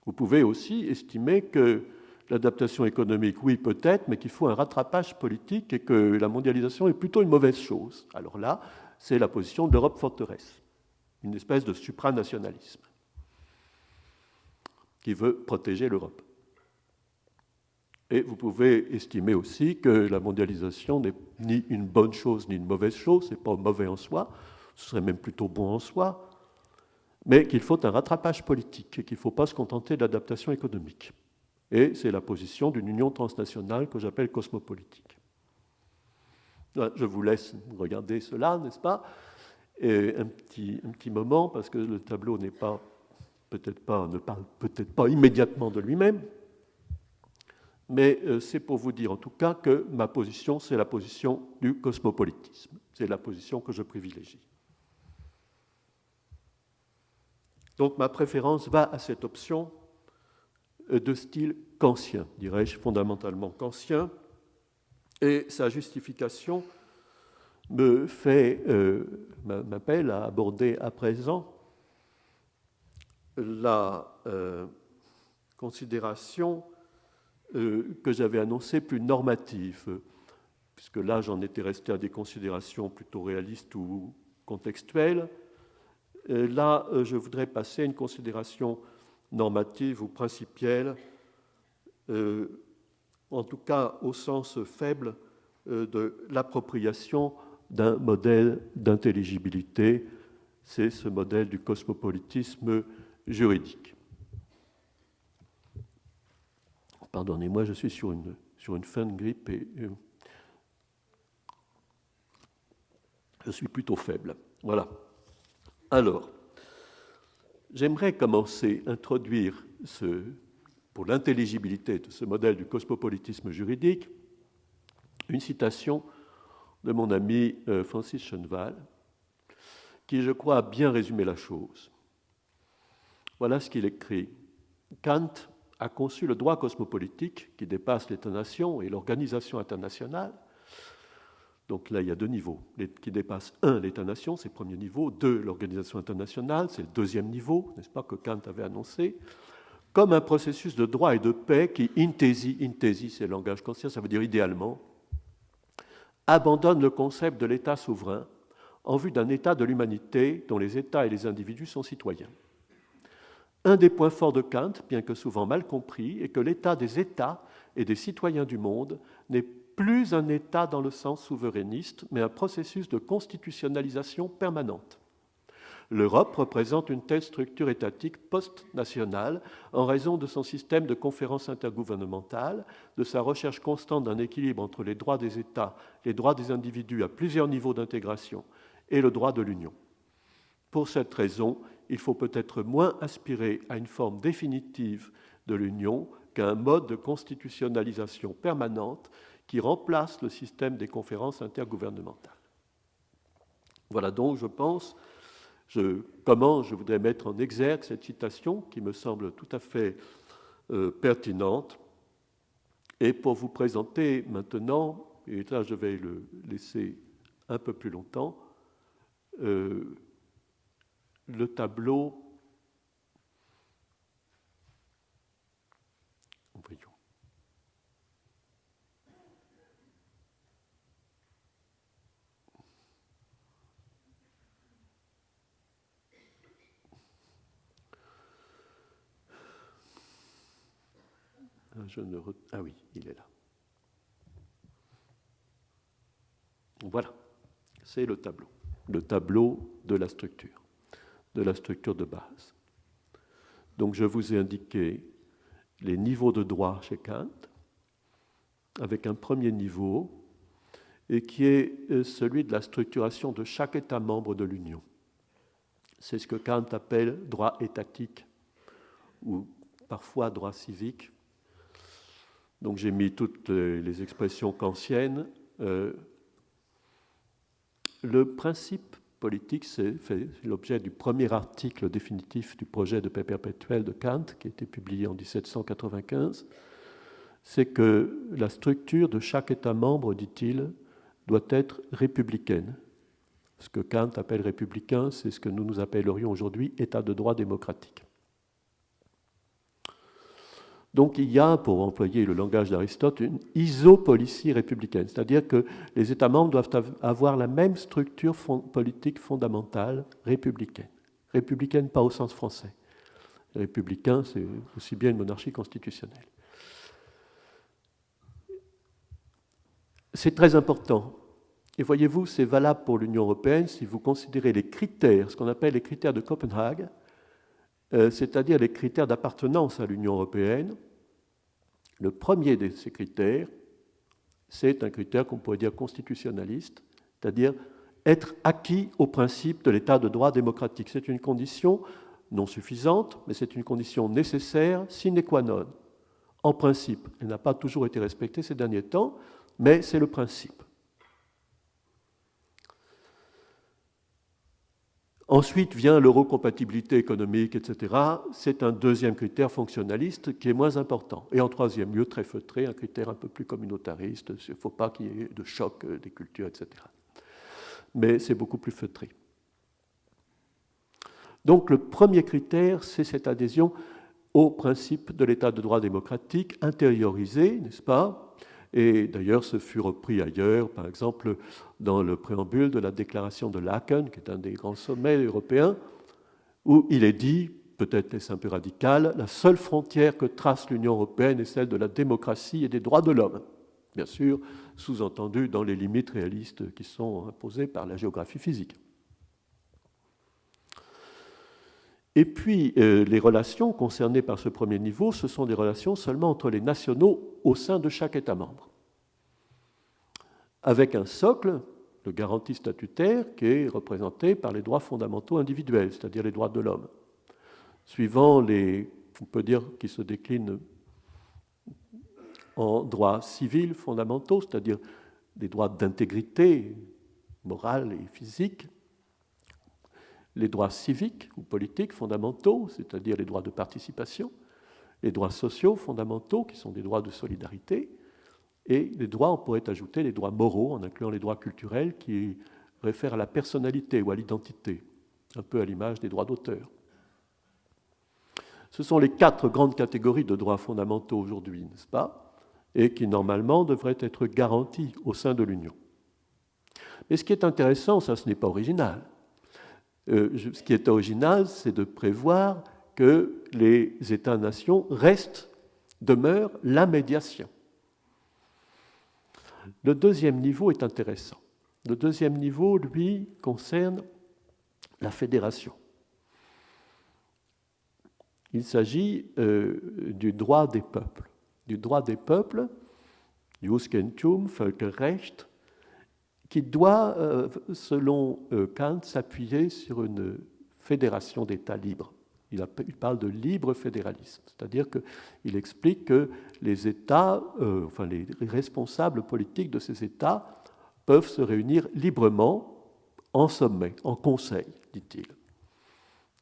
Vous pouvez aussi estimer que l'adaptation économique, oui, peut-être, mais qu'il faut un rattrapage politique et que la mondialisation est plutôt une mauvaise chose. Alors là, c'est la position de l'Europe forteresse, une espèce de supranationalisme qui veut protéger l'Europe. Et vous pouvez estimer aussi que la mondialisation n'est ni une bonne chose ni une mauvaise chose, ce n'est pas mauvais en soi, ce serait même plutôt bon en soi, mais qu'il faut un rattrapage politique et qu'il ne faut pas se contenter de l'adaptation économique. Et c'est la position d'une union transnationale que j'appelle cosmopolitique. Je vous laisse regarder cela, n'est-ce pas? Et un petit moment, parce que le tableau ne parle peut-être pas immédiatement de lui-même, mais c'est pour vous dire en tout cas que ma position, c'est la position du cosmopolitisme. C'est la position que je privilégie. Donc ma préférence va à cette option de style kantien, dirais-je, fondamentalement kantien, et sa justification m'appelle à aborder à présent la considération que j'avais annoncée plus normative, puisque là j'en étais resté à des considérations plutôt réalistes ou contextuelles. Là, je voudrais passer à une considération normative ou principielle, en tout cas au sens faible de l'appropriation d'un modèle d'intelligibilité. C'est ce modèle du cosmopolitisme juridique. Pardonnez-moi, je suis sur une fin de grippe et je suis plutôt faible. Voilà. Alors, j'aimerais commencer à introduire pour l'intelligibilité de ce modèle du cosmopolitisme juridique, une citation de mon ami Francis Schoenwald, qui, je crois, a bien résumé la chose. Voilà ce qu'il écrit. Kant a conçu le droit cosmopolitique qui dépasse l'État-nation et l'organisation internationale. Donc là, il y a deux niveaux, qui dépassent 1, l'État-nation, c'est le premier niveau, 2, l'organisation internationale, c'est le deuxième niveau, n'est-ce pas, que Kant avait annoncé, comme un processus de droit et de paix qui, in thesi, c'est le langage kantien, ça veut dire idéalement, abandonne le concept de l'État souverain en vue d'un État de l'humanité dont les États et les individus sont citoyens. Un des points forts de Kant, bien que souvent mal compris, est que l'État des États et des citoyens du monde n'est plus un État dans le sens souverainiste, mais un processus de constitutionnalisation permanente. L'Europe représente une telle structure étatique post-nationale en raison de son système de conférences intergouvernementales, de sa recherche constante d'un équilibre entre les droits des États, les droits des individus à plusieurs niveaux d'intégration et le droit de l'Union. Pour cette raison, il faut peut-être moins aspirer à une forme définitive de l'Union qu'à un mode de constitutionnalisation permanente qui remplace le système des conférences intergouvernementales. Voilà donc, je pense, comment je voudrais mettre en exergue cette citation qui me semble tout à fait pertinente. Et pour vous présenter maintenant, et là je vais le laisser un peu plus longtemps, le tableau. Voyons. Ah oui, il est là. Voilà, c'est le tableau. le tableau de la structure de base. Donc je vous ai indiqué les niveaux de droit chez Kant, avec un premier niveau, et qui est celui de la structuration de chaque État membre de l'Union. C'est ce que Kant appelle droit étatique, ou parfois droit civique. Donc j'ai mis toutes les expressions kantiennes. Le principe politique, c'est l'objet du premier article définitif du projet de paix perpétuelle de Kant, qui a été publié en 1795, c'est que la structure de chaque État membre, dit-il, doit être républicaine. Ce que Kant appelle républicain, c'est ce que nous appellerions aujourd'hui État de droit démocratique. Donc il y a, pour employer le langage d'Aristote, une isopolicie républicaine, c'est-à-dire que les États membres doivent avoir la même structure politique fondamentale républicaine. Républicaine pas au sens français. Républicain, c'est aussi bien une monarchie constitutionnelle. C'est très important. Et voyez-vous, c'est valable pour l'Union européenne si vous considérez les critères, ce qu'on appelle les critères de Copenhague, c'est-à-dire les critères d'appartenance à l'Union européenne. Le premier de ces critères, c'est un critère qu'on pourrait dire constitutionnaliste, c'est-à-dire être acquis au principe de l'état de droit démocratique. C'est une condition non suffisante, mais c'est une condition nécessaire, sine qua non. En principe, elle n'a pas toujours été respectée ces derniers temps, mais c'est le principe. Ensuite vient l'eurocompatibilité économique, etc. C'est un deuxième critère fonctionnaliste qui est moins important. Et en troisième lieu, très feutré, un critère un peu plus communautariste. Il ne faut pas qu'il y ait de choc des cultures, etc. Mais c'est beaucoup plus feutré. Donc le premier critère, c'est cette adhésion au principe de l'état de droit démocratique intériorisé, n'est-ce pas ? Et d'ailleurs, ce fut repris ailleurs, par exemple dans le préambule de la déclaration de Laeken, qui est un des grands sommets européens, où il est dit, peut-être est-ce un peu radical, la seule frontière que trace l'Union européenne est celle de la démocratie et des droits de l'homme. Bien sûr, sous-entendu dans les limites réalistes qui sont imposées par la géographie physique. Et puis, les relations concernées par ce premier niveau, ce sont des relations seulement entre les nationaux au sein de chaque État membre, avec un socle de garantie statutaire qui est représenté par les droits fondamentaux individuels, c'est-à-dire les droits de l'homme, suivant on peut dire, qui se déclinent en droits civils fondamentaux, c'est-à-dire des droits d'intégrité morale et physique, les droits civiques ou politiques fondamentaux, c'est-à-dire les droits de participation, les droits sociaux fondamentaux, qui sont des droits de solidarité, et les droits, on pourrait ajouter les droits moraux, en incluant les droits culturels, qui réfèrent à la personnalité ou à l'identité, un peu à l'image des droits d'auteur. Ce sont les 4 grandes catégories de droits fondamentaux aujourd'hui, n'est-ce pas ? Et qui, normalement, devraient être garantis au sein de l'Union. Mais ce qui est intéressant, ça, ce n'est pas original. Ce qui est original, c'est de prévoir que les États-nations demeurent la médiation. Le deuxième niveau est intéressant. Le deuxième niveau, lui, concerne la fédération. Il s'agit du droit des peuples. Du droit des peuples, Judentum, Völkerrecht, qui doit, selon Kant, s'appuyer sur une fédération d'États libres. Il parle de libre fédéralisme, c'est-à-dire qu'il explique que les États, les responsables politiques de ces États peuvent se réunir librement en sommet, en conseil, dit-il,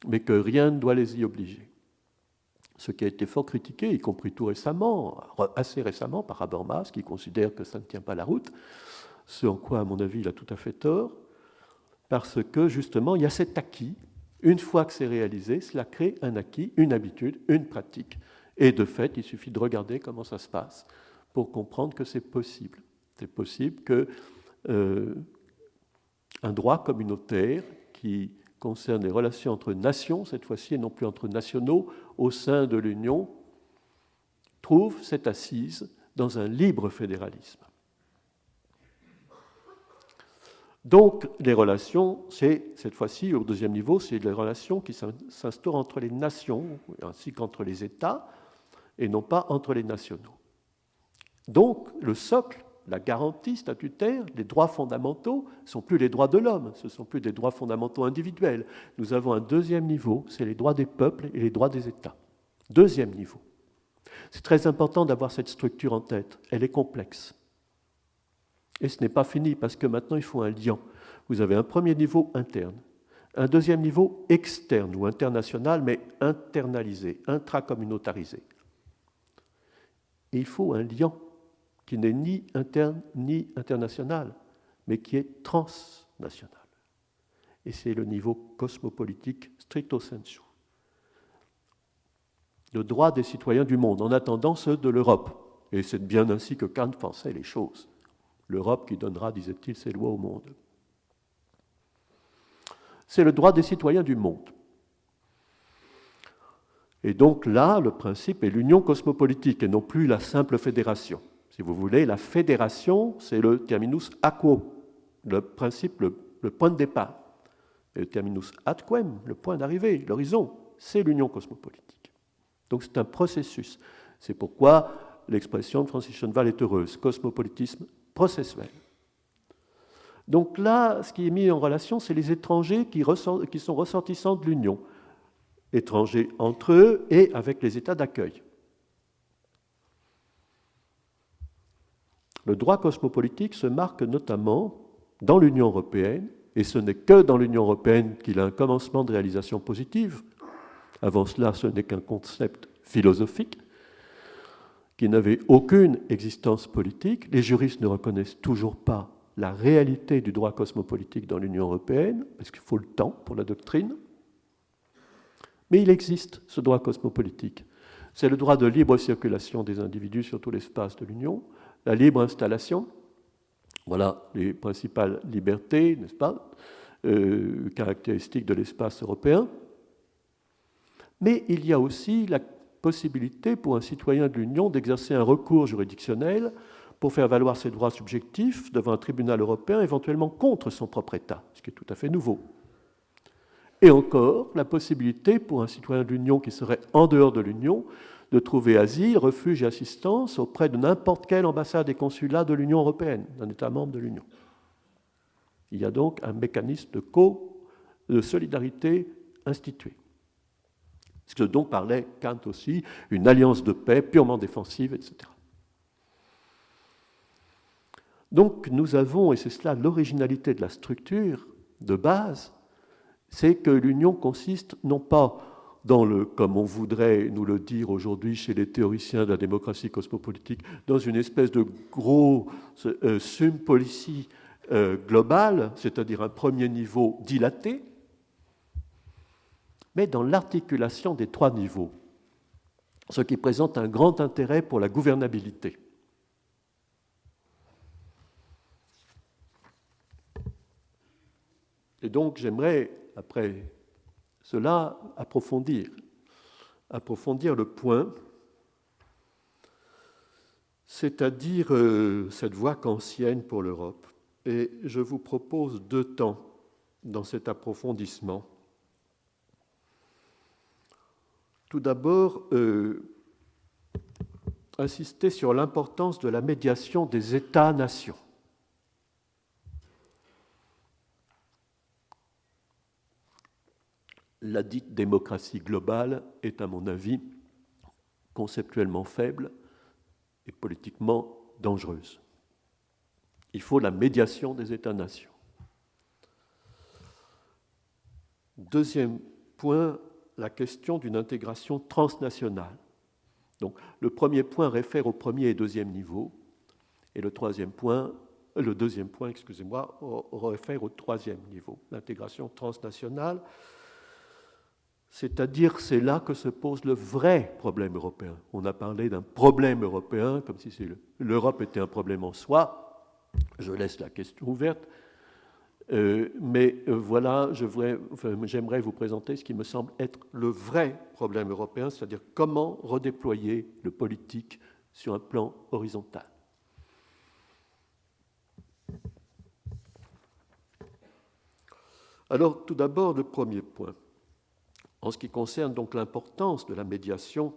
mais que rien ne doit les y obliger. Ce qui a été fort critiqué, y compris tout récemment, assez récemment, par Habermas, qui considère que ça ne tient pas la route, ce en quoi, à mon avis, il a tout à fait tort, parce que, justement, il y a cet acquis. Une fois que c'est réalisé, cela crée un acquis, une habitude, une pratique. Et de fait, il suffit de regarder comment ça se passe pour comprendre que c'est possible. C'est possible qu'un droit communautaire qui concerne les relations entre nations, cette fois-ci, et non plus entre nationaux, au sein de l'Union, trouve cette assise dans un libre fédéralisme. Donc, les relations, c'est cette fois-ci, au deuxième niveau, c'est les relations qui s'instaurent entre les nations, ainsi qu'entre les États, et non pas entre les nationaux. Donc, le socle, la garantie statutaire, les droits fondamentaux ne sont plus les droits de l'homme, ce ne sont plus des droits fondamentaux individuels. Nous avons un deuxième niveau, c'est les droits des peuples et les droits des États. Deuxième niveau. C'est très important d'avoir cette structure en tête, elle est complexe. Et ce n'est pas fini, parce que maintenant il faut un lien. Vous avez un premier niveau interne, un deuxième niveau externe ou international, mais internalisé, intracommunautarisé. Et il faut un lien qui n'est ni interne ni international, mais qui est transnational. Et c'est le niveau cosmopolitique stricto sensu. Le droit des citoyens du monde, en attendant ceux de l'Europe. Et c'est bien ainsi que Kant pensait les choses. L'Europe qui donnera, disait-il, ses lois au monde. C'est le droit des citoyens du monde. Et donc là, le principe est l'union cosmopolitique et non plus la simple fédération. Si vous voulez, la fédération, c'est le terminus aquo, le principe, le point de départ. Et le terminus atquem, le point d'arrivée, l'horizon, c'est l'union cosmopolitique. Donc c'est un processus. C'est pourquoi l'expression de Francis Schoenwald est heureuse, cosmopolitisme processuel. Donc là, ce qui est mis en relation, c'est les étrangers qui sont ressortissants de l'Union. Étrangers entre eux et avec les États d'accueil. Le droit cosmopolitique se marque notamment dans l'Union européenne, et ce n'est que dans l'Union européenne qu'il a un commencement de réalisation positive. Avant cela, ce n'est qu'un concept philosophique qui n'avait aucune existence politique. Les juristes ne reconnaissent toujours pas la réalité du droit cosmopolitique dans l'Union européenne, parce qu'il faut le temps pour la doctrine. Mais il existe, ce droit cosmopolitique. C'est le droit de libre circulation des individus sur tout l'espace de l'Union, la libre installation, voilà les principales libertés, n'est-ce pas, caractéristiques de l'espace européen. Mais il y a aussi la possibilité pour un citoyen de l'Union d'exercer un recours juridictionnel pour faire valoir ses droits subjectifs devant un tribunal européen, éventuellement contre son propre État, ce qui est tout à fait nouveau. Et encore, la possibilité pour un citoyen de l'Union qui serait en dehors de l'Union de trouver asile, refuge et assistance auprès de n'importe quelle ambassade et consulat de l'Union européenne, d'un État membre de l'Union. Il y a donc un mécanisme de solidarité institué. Ce dont parlait Kant aussi, une alliance de paix purement défensive, etc. Donc nous avons, et c'est cela l'originalité de la structure de base, c'est que l'union consiste non pas dans le, comme on voudrait nous le dire aujourd'hui chez les théoriciens de la démocratie cosmopolitique, dans une espèce de gros sum policy global, c'est-à-dire un premier niveau dilaté, mais dans l'articulation des trois niveaux, ce qui présente un grand intérêt pour la gouvernabilité. Et donc j'aimerais, après cela, approfondir le point, c'est-à-dire cette voie kantienne pour l'Europe. Et je vous propose 2 temps dans cet approfondissement. Tout d'abord, insister sur l'importance de la médiation des États-nations. La dite démocratie globale est, à mon avis, conceptuellement faible et politiquement dangereuse. Il faut la médiation des États-nations. Deuxième point, la question d'une intégration transnationale. Donc, le premier point réfère au premier et deuxième niveau, et le deuxième point, réfère au troisième niveau, l'intégration transnationale. C'est-à-dire, c'est là que se pose le vrai problème européen. On a parlé d'un problème européen, comme si l'Europe était un problème en soi. Je laisse la question ouverte. Voilà, j'aimerais vous présenter ce qui me semble être le vrai problème européen, c'est-à-dire comment redéployer le politique sur un plan horizontal. Alors, tout d'abord, le premier point. En ce qui concerne donc l'importance de la médiation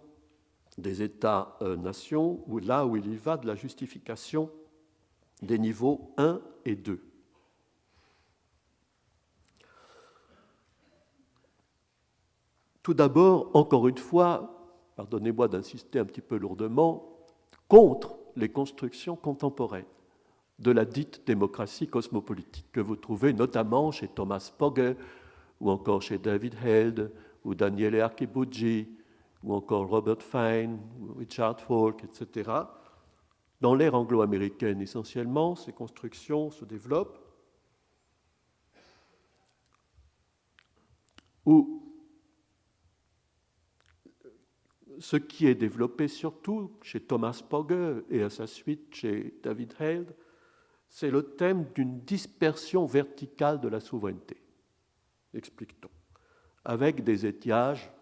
des États-nations, là où il y va de la justification des niveaux 1 et 2. Tout d'abord, encore une fois, pardonnez-moi d'insister un petit peu lourdement, contre les constructions contemporaines de la dite démocratie cosmopolitique, que vous trouvez notamment chez Thomas Pogge, ou encore chez David Held, ou Daniele Archibugi, ou encore Robert Fine, ou Richard Falk, etc. Dans l'ère anglo-américaine essentiellement, ces constructions se développent, où ce qui est développé surtout chez Thomas Pogge et à sa suite chez David Held, c'est le thème d'une dispersion verticale de la souveraineté, explique-t-on, avec des étiages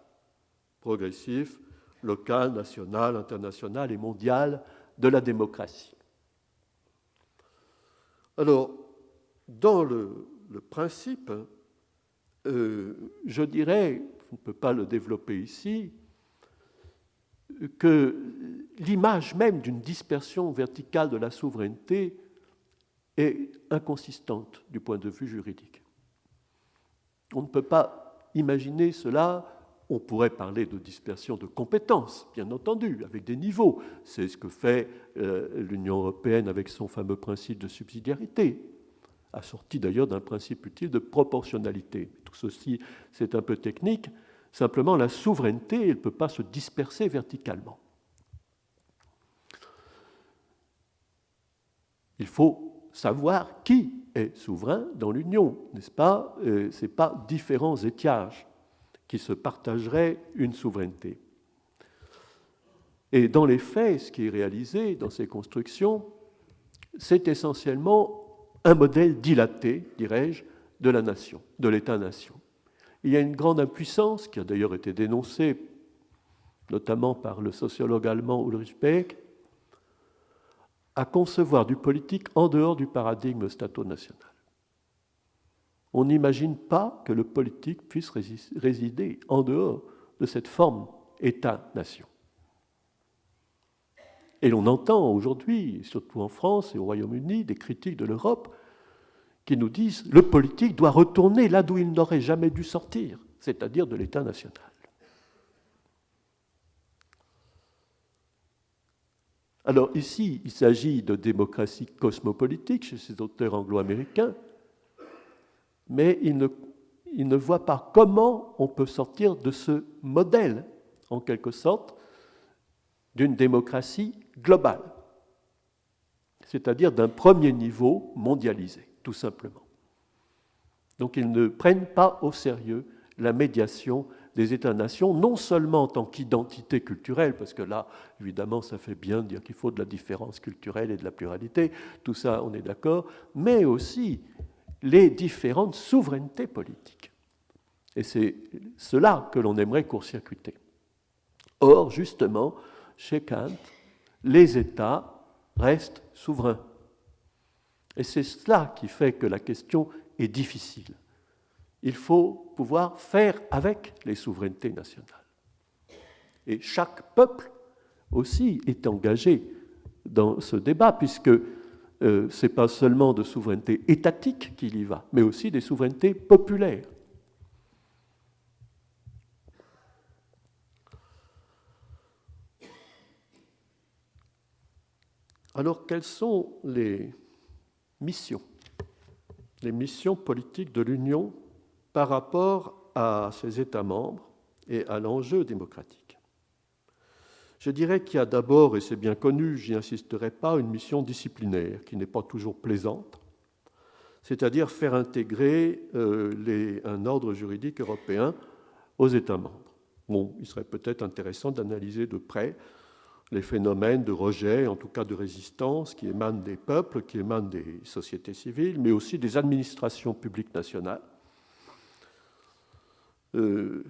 progressifs, local, national, international et mondial de la démocratie. Alors, dans le principe, je dirais, on ne peut pas le développer ici, que l'image même d'une dispersion verticale de la souveraineté est inconsistante du point de vue juridique. On ne peut pas imaginer cela. On pourrait parler de dispersion de compétences, bien entendu, avec des niveaux. C'est ce que fait l'Union européenne avec son fameux principe de subsidiarité, assorti d'ailleurs d'un principe utile de proportionnalité. Tout ceci, c'est un peu technique. Simplement, la souveraineté, elle ne peut pas se disperser verticalement. Il faut savoir qui est souverain dans l'Union, n'est-ce pas? Ce n'est pas différents étiages qui se partageraient une souveraineté. Et dans les faits, ce qui est réalisé dans ces constructions, c'est essentiellement un modèle dilaté, dirais-je, de la nation, de l'État-nation. Il y a une grande impuissance, qui a d'ailleurs été dénoncée notamment par le sociologue allemand Ulrich Beck, à concevoir du politique en dehors du paradigme stato-national. On n'imagine pas que le politique puisse résider en dehors de cette forme État-nation. Et l'on entend aujourd'hui, surtout en France et au Royaume-Uni, des critiques de l'Europe qui nous disent que le politique doit retourner là d'où il n'aurait jamais dû sortir, c'est-à-dire de l'État national. Alors ici, il s'agit de démocratie cosmopolitique chez ces auteurs anglo-américains, mais ils ne voient pas comment on peut sortir de ce modèle, en quelque sorte, d'une démocratie globale, c'est-à-dire d'un premier niveau mondialisé, tout simplement. Donc ils ne prennent pas au sérieux la médiation des États-nations, non seulement en tant qu'identité culturelle, parce que là, évidemment, ça fait bien de dire qu'il faut de la différence culturelle et de la pluralité, tout ça, on est d'accord, mais aussi les différentes souverainetés politiques. Et c'est cela que l'on aimerait court-circuiter. Or, justement, chez Kant, les États restent souverains. Et c'est cela qui fait que la question est difficile. Il faut pouvoir faire avec les souverainetés nationales. Et chaque peuple aussi est engagé dans ce débat, puisque ce n'est pas seulement de souveraineté étatique qu'il y va, mais aussi des souverainetés populaires. Alors, quelles sont les missions politiques de l'Union par rapport à ses États membres et à l'enjeu démocratique? Je dirais qu'il y a d'abord, et c'est bien connu, j'y insisterai pas, une mission disciplinaire qui n'est pas toujours plaisante, c'est-à-dire faire intégrer un ordre juridique européen aux États membres. Bon, il serait peut-être intéressant d'analyser de près les phénomènes de rejet, en tout cas de résistance, qui émanent des peuples, qui émanent des sociétés civiles, mais aussi des administrations publiques nationales. Il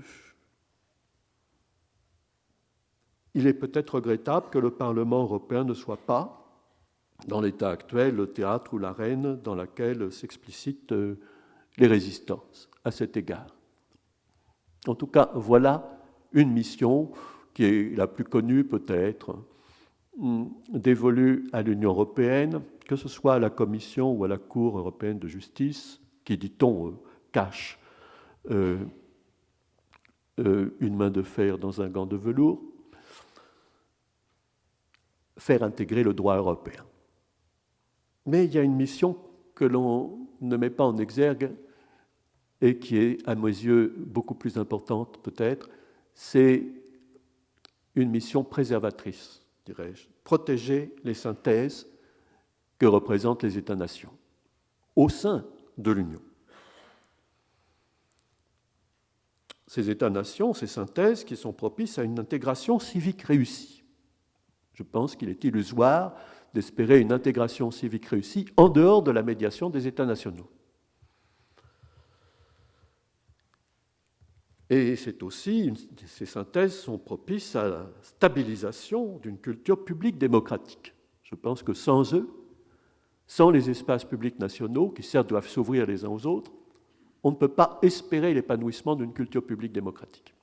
est peut-être regrettable que le Parlement européen ne soit pas, dans l'état actuel, le théâtre ou l'arène dans laquelle s'explicitent les résistances à cet égard. En tout cas, voilà une mission qui est la plus connue peut-être, dévolue à l'Union européenne, que ce soit à la Commission ou à la Cour européenne de justice, qui, dit-on, cache une main de fer dans un gant de velours, faire intégrer le droit européen. Mais il y a une mission que l'on ne met pas en exergue et qui est, à mes yeux, beaucoup plus importante peut-être, c'est une mission préservatrice, dirais-je, protéger les synthèses que représentent les États-nations au sein de l'Union. Ces États-nations, ces synthèses qui sont propices à une intégration civique réussie. Je pense qu'il est illusoire d'espérer une intégration civique réussie en dehors de la médiation des États nationaux. Et c'est aussi, ces synthèses sont propices à la stabilisation d'une culture publique démocratique. Je pense que sans eux, sans les espaces publics nationaux, qui certes doivent s'ouvrir les uns aux autres, on ne peut pas espérer l'épanouissement d'une culture publique démocratique.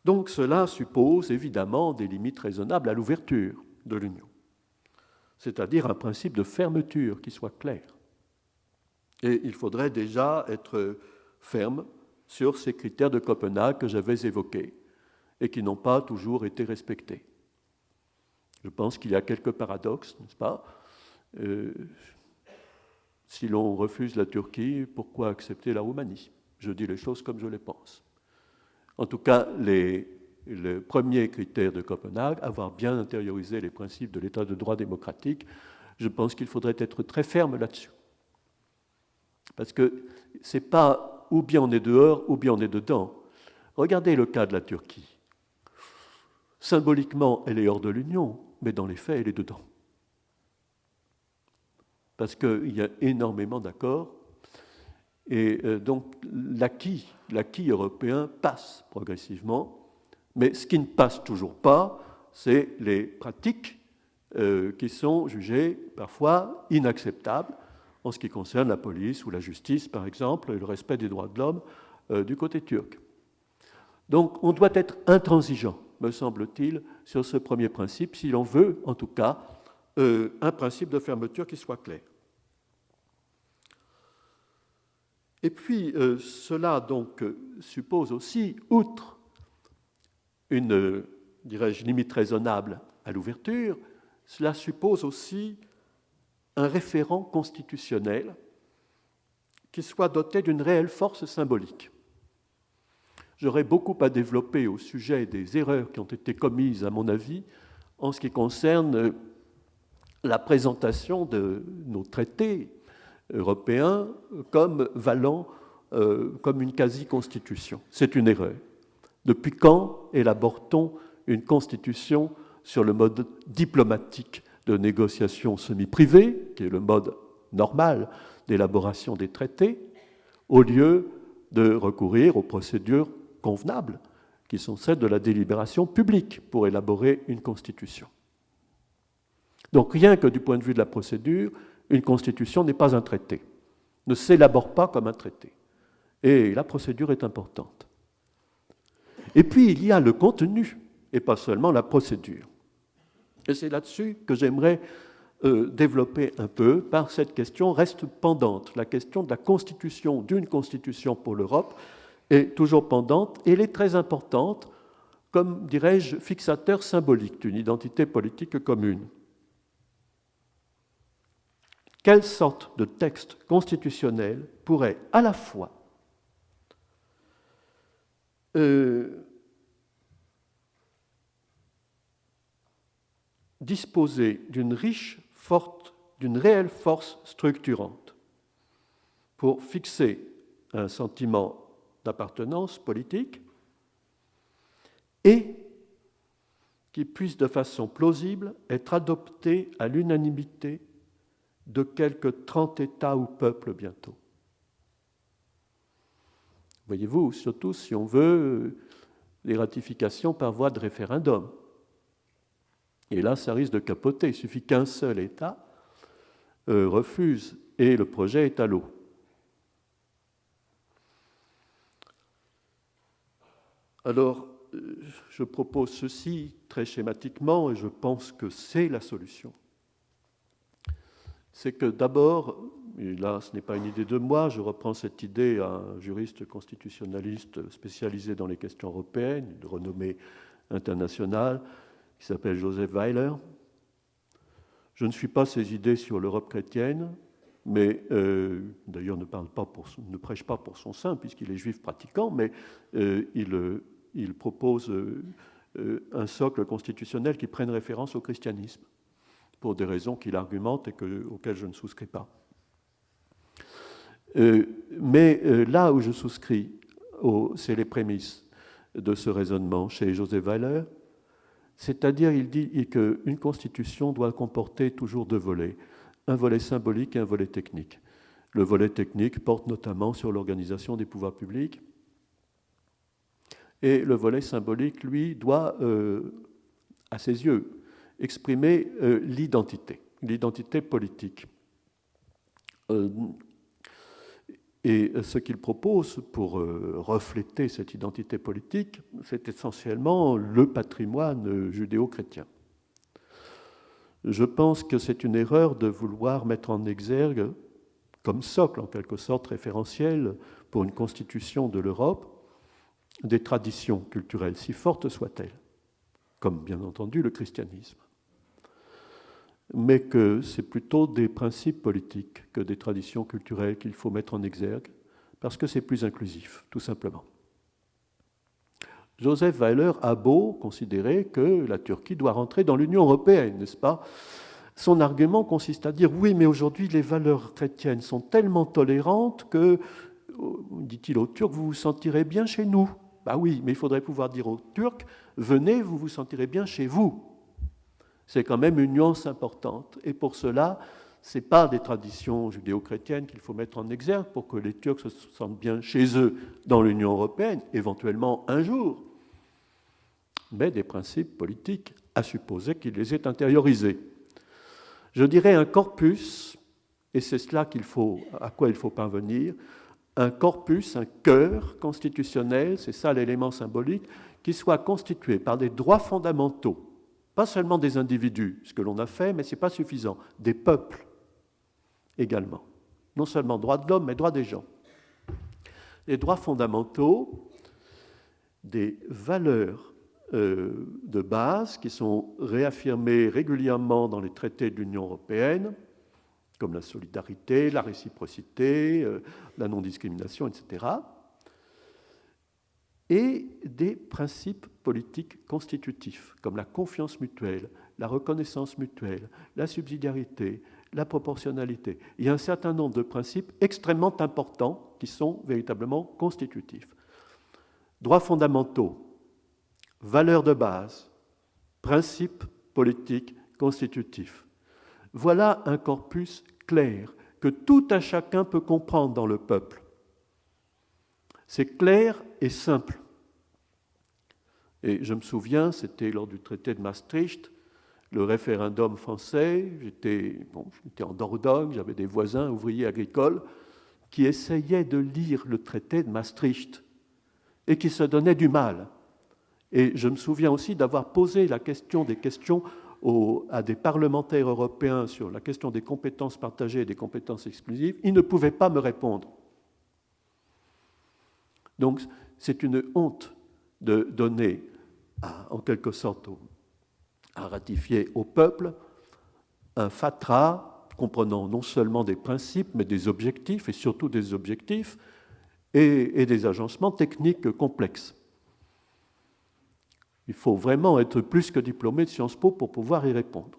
Donc cela suppose évidemment des limites raisonnables à l'ouverture de l'Union, c'est-à-dire un principe de fermeture qui soit clair. Et il faudrait déjà être ferme sur ces critères de Copenhague que j'avais évoqués et qui n'ont pas toujours été respectés. Je pense qu'il y a quelques paradoxes, n'est-ce pas ? Si l'on refuse la Turquie, pourquoi accepter la Roumanie ? Je dis les choses comme je les pense. En tout cas, le premier critère de Copenhague, avoir bien intériorisé les principes de l'état de droit démocratique, je pense qu'il faudrait être très ferme là-dessus. Parce que ce n'est pas ou bien on est dehors ou bien on est dedans. Regardez le cas de la Turquie. Symboliquement, elle est hors de l'Union, mais dans les faits, elle est dedans. Parce qu'il y a énormément d'accords. Et donc l'acquis européen passe progressivement, mais ce qui ne passe toujours pas, c'est les pratiques qui sont jugées parfois inacceptables en ce qui concerne la police ou la justice, par exemple, et le respect des droits de l'homme du côté turc. Donc on doit être intransigeant, me semble-t-il, sur ce premier principe, si l'on veut, en tout cas, un principe de fermeture qui soit clair. Et puis, cela donc suppose aussi, outre une, dirais-je, limite raisonnable à l'ouverture, cela suppose aussi un référent constitutionnel qui soit doté d'une réelle force symbolique. J'aurais beaucoup à développer au sujet des erreurs qui ont été commises, à mon avis, en ce qui concerne la présentation de nos traités européen comme valant comme une quasi-constitution. C'est une erreur. Depuis quand élabore-t-on une constitution sur le mode diplomatique de négociation semi-privée, qui est le mode normal d'élaboration des traités, au lieu de recourir aux procédures convenables, qui sont celles de la délibération publique pour élaborer une constitution. Donc rien que du point de vue de la procédure, une constitution n'est pas un traité, ne s'élabore pas comme un traité. Et la procédure est importante. Et puis, il y a le contenu, et pas seulement la procédure. Et c'est là-dessus que j'aimerais développer un peu, par cette question reste pendante. La question de la constitution, d'une constitution pour l'Europe, est toujours pendante, et elle est très importante, comme, dirais-je, fixateur symbolique d'une identité politique commune. Quelle sorte de texte constitutionnel pourrait à la fois disposer d'une réelle force structurante pour fixer un sentiment d'appartenance politique et qui puisse de façon plausible être adopté à l'unanimité de quelques 30 États ou peuples bientôt. Voyez-vous, surtout si on veut les ratifications par voie de référendum. Et là, ça risque de capoter. Il suffit qu'un seul État refuse et le projet est à l'eau. Alors, je propose ceci très schématiquement, et je pense que c'est la solution. C'est que d'abord, et là ce n'est pas une idée de moi, je reprends cette idée à un juriste constitutionnaliste spécialisé dans les questions européennes, de renommée internationale, qui s'appelle Joseph Weiler. Je ne suis pas ses idées sur l'Europe chrétienne, mais d'ailleurs ne prêche pas pour son sein, puisqu'il est juif pratiquant, mais il propose un socle constitutionnel qui prenne référence au christianisme, pour des raisons qu'il argumente et auxquelles je ne souscris pas. Mais là où je souscris, c'est les prémices de ce raisonnement chez Joseph Weiler, c'est-à-dire il dit qu'une constitution doit comporter toujours deux volets, un volet symbolique et un volet technique. Le volet technique porte notamment sur l'organisation des pouvoirs publics, et le volet symbolique, lui, doit, à ses yeux, exprimer l'identité politique. Et ce qu'il propose pour refléter cette identité politique, c'est essentiellement le patrimoine judéo-chrétien. Je pense que c'est une erreur de vouloir mettre en exergue, comme socle en quelque sorte référentiel pour une constitution de l'Europe, des traditions culturelles, si fortes soient-elles, comme bien entendu le christianisme, mais que c'est plutôt des principes politiques que des traditions culturelles qu'il faut mettre en exergue, parce que c'est plus inclusif, tout simplement. Joseph Weiler a beau considérer que la Turquie doit rentrer dans l'Union européenne, n'est-ce pas ? Son argument consiste à dire « oui, mais aujourd'hui les valeurs chrétiennes sont tellement tolérantes que, dit-il aux Turcs, vous vous sentirez bien chez nous. » Bah oui, mais il faudrait pouvoir dire aux Turcs, venez, vous vous sentirez bien chez vous. C'est quand même une nuance importante. Et pour cela, ce n'est pas des traditions judéo-chrétiennes qu'il faut mettre en exergue pour que les Turcs se sentent bien chez eux dans l'Union européenne, éventuellement un jour, mais des principes politiques à supposer qu'ils les aient intériorisés. Je dirais un corpus, et c'est cela à quoi il faut parvenir, un corpus, un cœur constitutionnel, c'est ça l'élément symbolique, qui soit constitué par des droits fondamentaux, pas seulement des individus, ce que l'on a fait, mais ce n'est pas suffisant, des peuples également. Non seulement droits de l'homme, mais droits des gens. Les droits fondamentaux, des valeurs de base qui sont réaffirmées régulièrement dans les traités de l'Union européenne, comme la solidarité, la réciprocité, la non-discrimination, etc., et des principes politiques constitutifs, comme la confiance mutuelle, la reconnaissance mutuelle, la subsidiarité, la proportionnalité. Il y a un certain nombre de principes extrêmement importants qui sont véritablement constitutifs. Droits fondamentaux, valeurs de base, principes politiques constitutifs. Voilà un corpus clair que tout un chacun peut comprendre dans le peuple. C'est clair et simple. Et je me souviens, c'était lors du traité de Maastricht, le référendum français, j'étais en Dordogne, j'avais des voisins ouvriers agricoles qui essayaient de lire le traité de Maastricht et qui se donnaient du mal. Et je me souviens aussi d'avoir posé des questions à des parlementaires européens sur la question des compétences partagées et des compétences exclusives. Ils ne pouvaient pas me répondre. Donc, c'est une honte de donner, en quelque sorte, à ratifier au peuple un fatras comprenant non seulement des principes, mais des objectifs, et surtout des objectifs, et des agencements techniques complexes. Il faut vraiment être plus que diplômé de Sciences Po pour pouvoir y répondre.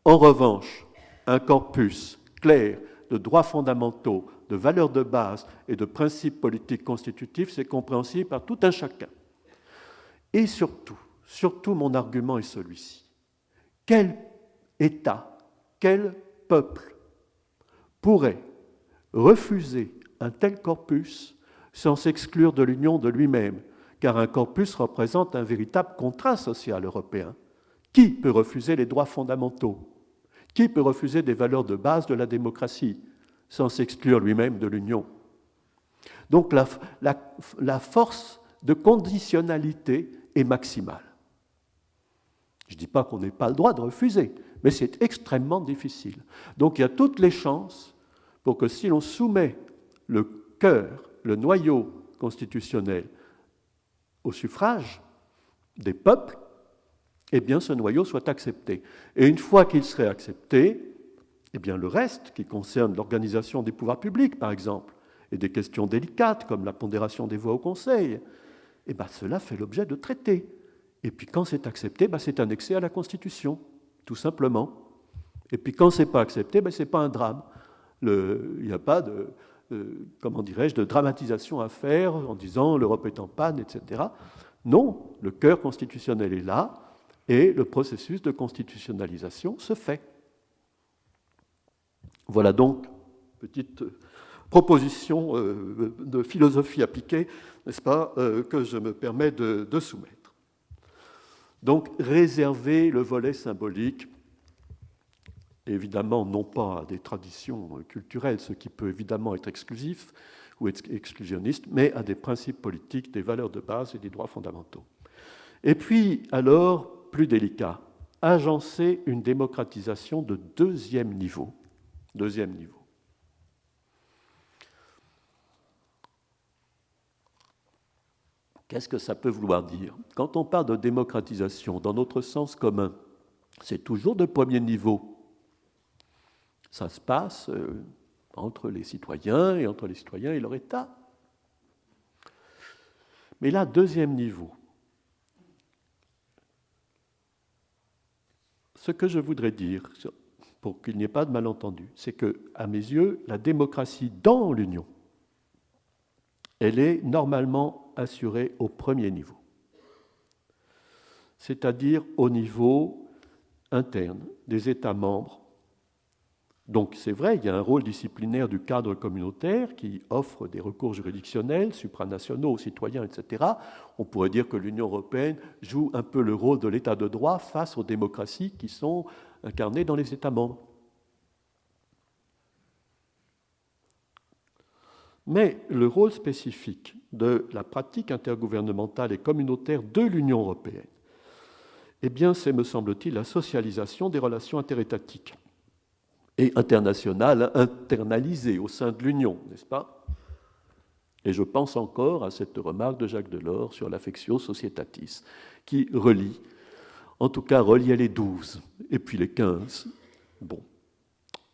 En revanche, un corpus clair de droits fondamentaux, de valeurs de base et de principes politiques constitutifs, c'est compréhensible par tout un chacun. Et surtout mon argument est celui-ci. Quel État, quel peuple pourrait refuser un tel corpus sans s'exclure de l'Union de lui-même, car un corpus représente un véritable contrat social européen. Qui peut refuser les droits fondamentaux ? Qui peut refuser des valeurs de base de la démocratie sans s'exclure lui-même de l'Union? Donc la force de conditionnalité est maximale. Je ne dis pas qu'on n'ait pas le droit de refuser, mais c'est extrêmement difficile. Donc il y a toutes les chances pour que si l'on soumet le cœur, le noyau constitutionnel au suffrage des peuples, eh bien ce noyau soit accepté. Et une fois qu'il serait accepté, eh bien le reste, qui concerne l'organisation des pouvoirs publics, par exemple, et des questions délicates comme la pondération des voix au Conseil, eh bien cela fait l'objet de traités. Et puis quand c'est accepté, c'est annexé à la Constitution, tout simplement. Et puis quand ce n'est pas accepté, ce n'est pas un drame. Il n'y a pas de, de dramatisation à faire en disant l'Europe est en panne, etc. Non, le cœur constitutionnel est là et le processus de constitutionnalisation se fait. Voilà donc petite proposition de philosophie appliquée, n'est-ce pas, que je me permets de soumettre. Donc, réserver le volet symbolique, évidemment, non pas à des traditions culturelles, ce qui peut évidemment être exclusif ou exclusionniste, mais à des principes politiques, des valeurs de base et des droits fondamentaux. Et puis, alors, plus délicat, agencer une démocratisation de deuxième niveau. Deuxième niveau. Qu'est-ce que ça peut vouloir dire? Quand on parle de démocratisation, dans notre sens commun, c'est toujours de premier niveau. Ça se passe entre les citoyens et leur État. Mais là, deuxième niveau. Ce que je voudrais dire, pour qu'il n'y ait pas de malentendu, c'est que, à mes yeux, la démocratie dans l'Union, elle est normalement assurée au premier niveau, c'est-à-dire au niveau interne des États membres. Donc c'est vrai, il y a un rôle disciplinaire du cadre communautaire qui offre des recours juridictionnels, supranationaux aux citoyens, etc. On pourrait dire que l'Union européenne joue un peu le rôle de l'État de droit face aux démocraties qui sont incarnées dans les États membres. Mais le rôle spécifique de la pratique intergouvernementale et communautaire de l'Union européenne, eh bien, c'est, me semble-t-il, la socialisation des relations interétatiques et internationales internalisées au sein de l'Union, n'est-ce pas? Et je pense encore à cette remarque de Jacques Delors sur l'affectio societatis, qui relie, en tout cas reliait les 12 et puis les 15. Bon.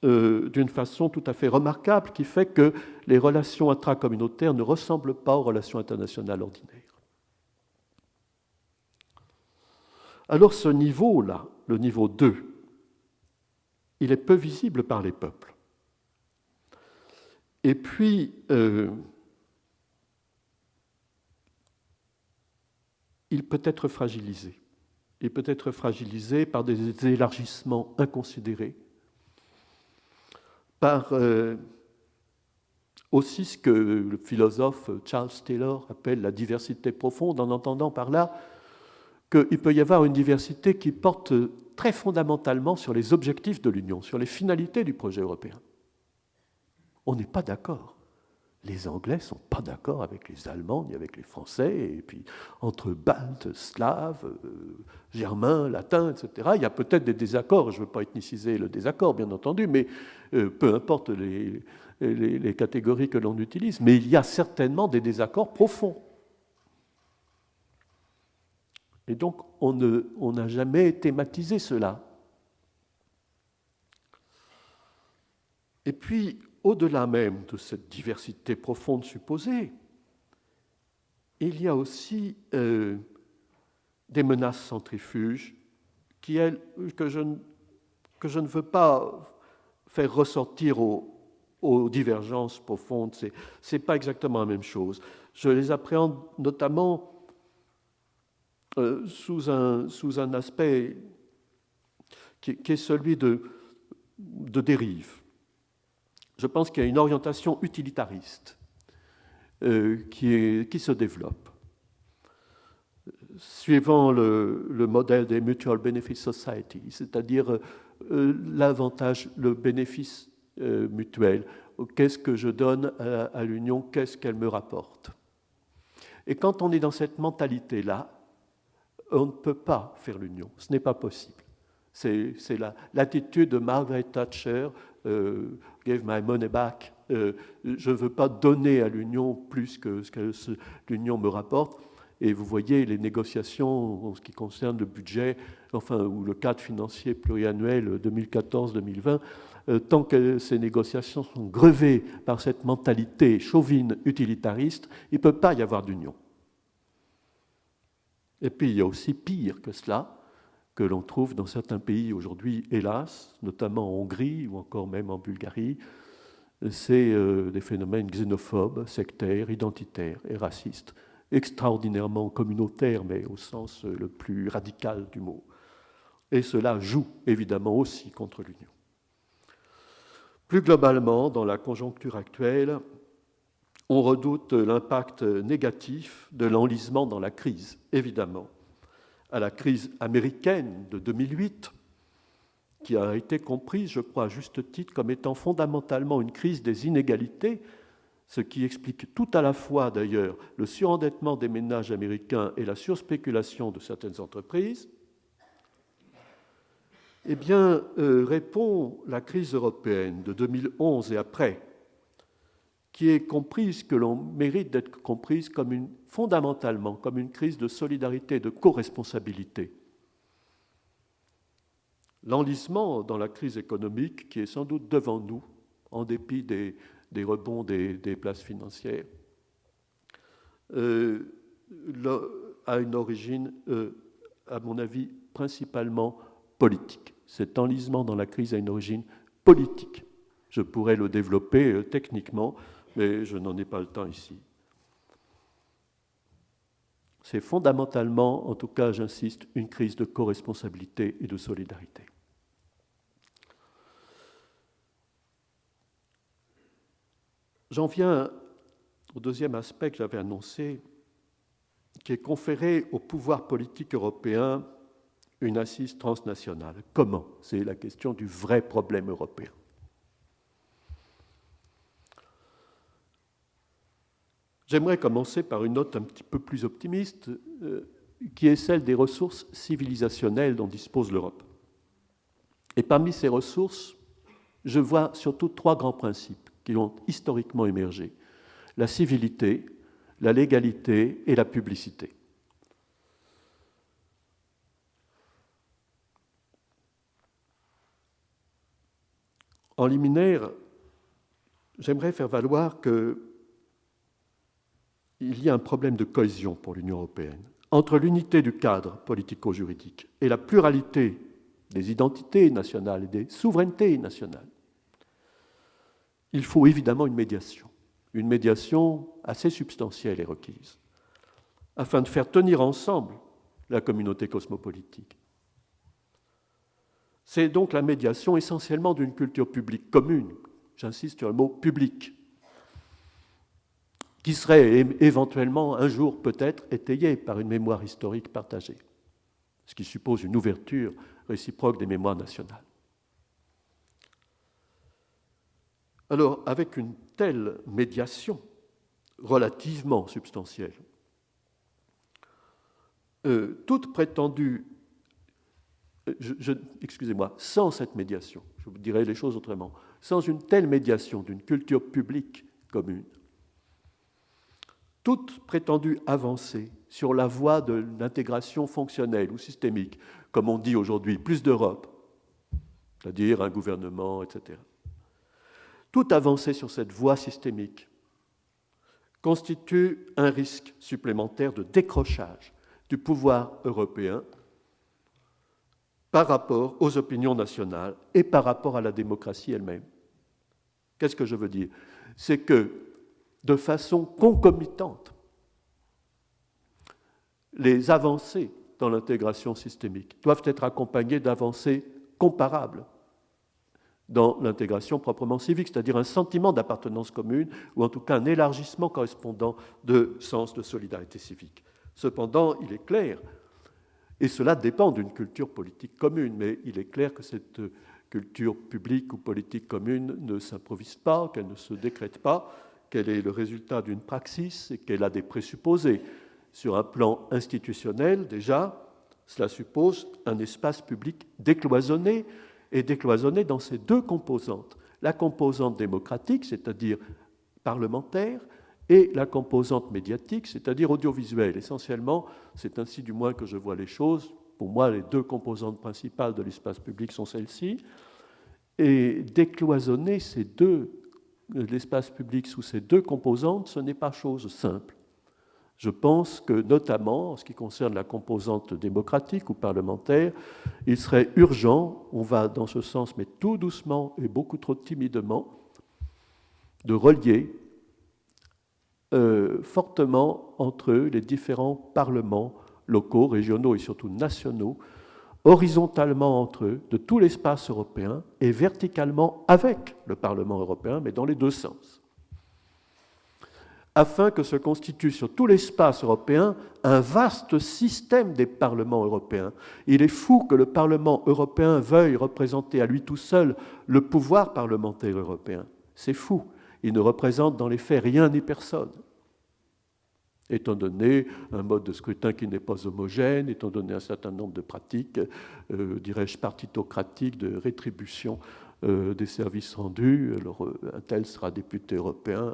D'une façon tout à fait remarquable, qui fait que les relations intracommunautaires ne ressemblent pas aux relations internationales ordinaires. Alors ce niveau-là, le niveau 2, il est peu visible par les peuples. Et puis, il peut être fragilisé. Il peut être fragilisé par des élargissements inconsidérés, par aussi ce que le philosophe Charles Taylor appelle la diversité profonde, en entendant par là qu'il peut y avoir une diversité qui porte très fondamentalement sur les objectifs de l'Union, sur les finalités du projet européen. On n'est pas d'accord. Les Anglais ne sont pas d'accord avec les Allemands ni avec les Français, et puis entre Baltes, Slaves, Germains, Latins, etc., il y a peut-être des désaccords, je ne veux pas ethniciser le désaccord, bien entendu, mais peu importe les catégories que l'on utilise, mais il y a certainement des désaccords profonds. Et donc, on n'a jamais thématisé cela. Et puis, au-delà même de cette diversité profonde supposée, il y a aussi des menaces centrifuges que je ne veux pas faire ressortir aux divergences profondes. Ce n'est pas exactement la même chose. Je les appréhende notamment sous un aspect qui est celui de dérive. Je pense qu'il y a une orientation utilitariste qui se développe. Suivant le modèle des Mutual Benefit Society, c'est-à-dire l'avantage, le bénéfice mutuel. Qu'est-ce que je donne à l'Union? Qu'est-ce qu'elle me rapporte? Et quand on est dans cette mentalité-là, on ne peut pas faire l'Union. Ce n'est pas possible. C'est l'attitude de Margaret Thatcher, give my money back. Je ne veux pas donner à l'Union plus que ce que l'Union me rapporte. Et vous voyez les négociations en ce qui concerne le budget, enfin, ou le cadre financier pluriannuel 2014-2020, tant que ces négociations sont grevées par cette mentalité chauvine utilitariste, il ne peut pas y avoir d'union. Et puis il y a aussi pire que cela, que l'on trouve dans certains pays aujourd'hui, hélas, notamment en Hongrie ou encore même en Bulgarie, c'est des phénomènes xénophobes, sectaires, identitaires et racistes, extraordinairement communautaires, mais au sens le plus radical du mot. Et cela joue évidemment aussi contre l'Union. Plus globalement, dans la conjoncture actuelle, on redoute l'impact négatif de l'enlisement dans la crise, évidemment, à la crise américaine de 2008, qui a été comprise, je crois, à juste titre, comme étant fondamentalement une crise des inégalités, ce qui explique tout à la fois, d'ailleurs, le surendettement des ménages américains et la surspéculation de certaines entreprises, eh bien, répond la crise européenne de 2011 et après, qui est comprise, que l'on mérite d'être comprise comme fondamentalement comme une crise de solidarité, de co-responsabilité. L'enlisement dans la crise économique, qui est sans doute devant nous, en dépit des rebonds des places financières, a une origine, à mon avis, principalement politique. Cet enlisement dans la crise a une origine politique. Je pourrais le développer techniquement, mais je n'en ai pas le temps ici. C'est fondamentalement, en tout cas j'insiste, une crise de co-responsabilité et de solidarité. J'en viens au deuxième aspect que j'avais annoncé, qui est conférer au pouvoir politique européen une assise transnationale. Comment? C'est la question du vrai problème européen. J'aimerais commencer par une note un petit peu plus optimiste, qui est celle des ressources civilisationnelles dont dispose l'Europe. Et parmi ces ressources, je vois surtout trois grands principes qui ont historiquement émergé: la civilité, la légalité et la publicité. En liminaire, j'aimerais faire valoir qu'il y a un problème de cohésion pour l'Union européenne entre l'unité du cadre politico-juridique et la pluralité des identités nationales et des souverainetés nationales. Il faut évidemment une médiation assez substantielle est requise, afin de faire tenir ensemble la communauté cosmopolitique. C'est donc la médiation essentiellement d'une culture publique commune, j'insiste sur le mot public, qui serait éventuellement un jour peut-être étayée par une mémoire historique partagée, ce qui suppose une ouverture réciproque des mémoires nationales. Alors, avec une telle médiation relativement substantielle, toute prétendue, excusez-moi, sans cette médiation, je vous dirai les choses autrement, sans une telle médiation d'une culture publique commune, toute prétendue avancée sur la voie de l'intégration fonctionnelle ou systémique, comme on dit aujourd'hui, plus d'Europe, c'est-à-dire un gouvernement, etc. Toute avancée sur cette voie systémique constitue un risque supplémentaire de décrochage du pouvoir européen par rapport aux opinions nationales et par rapport à la démocratie elle-même. Qu'est-ce que je veux dire? C'est que, de façon concomitante, les avancées dans l'intégration systémique doivent être accompagnées d'avancées comparables dans l'intégration proprement civique, c'est-à-dire un sentiment d'appartenance commune, ou en tout cas un élargissement correspondant de sens de solidarité civique. Cependant, il est clair, et cela dépend d'une culture politique commune, mais il est clair que cette culture publique ou politique commune ne s'improvise pas, qu'elle ne se décrète pas, qu'elle est le résultat d'une praxis et qu'elle a des présupposés. Sur un plan institutionnel, déjà, cela suppose un espace public décloisonné, et décloisonné dans ses deux composantes. La composante démocratique, c'est-à-dire parlementaire, et la composante médiatique, c'est-à-dire audiovisuelle. Essentiellement, c'est ainsi du moins que je vois les choses. Pour moi, les deux composantes principales de l'espace public sont celles-ci. Et décloisonner l'espace public sous ces deux composantes, ce n'est pas chose simple. Je pense que, notamment, en ce qui concerne la composante démocratique ou parlementaire, il serait urgent, on va dans ce sens, mais tout doucement et beaucoup trop timidement, de relier fortement entre eux les différents parlements locaux, régionaux et surtout nationaux, horizontalement entre eux, de tout l'espace européen, et verticalement avec le Parlement européen, mais dans les deux sens, afin que se constitue sur tout l'espace européen un vaste système des parlements européens. Il est fou que le Parlement européen veuille représenter à lui tout seul le pouvoir parlementaire européen. C'est fou. Il ne représente dans les faits rien ni personne, étant donné un mode de scrutin qui n'est pas homogène, étant donné un certain nombre de pratiques, dirais-je, partitocratiques, de rétribution des services rendus. Alors, un tel sera député européen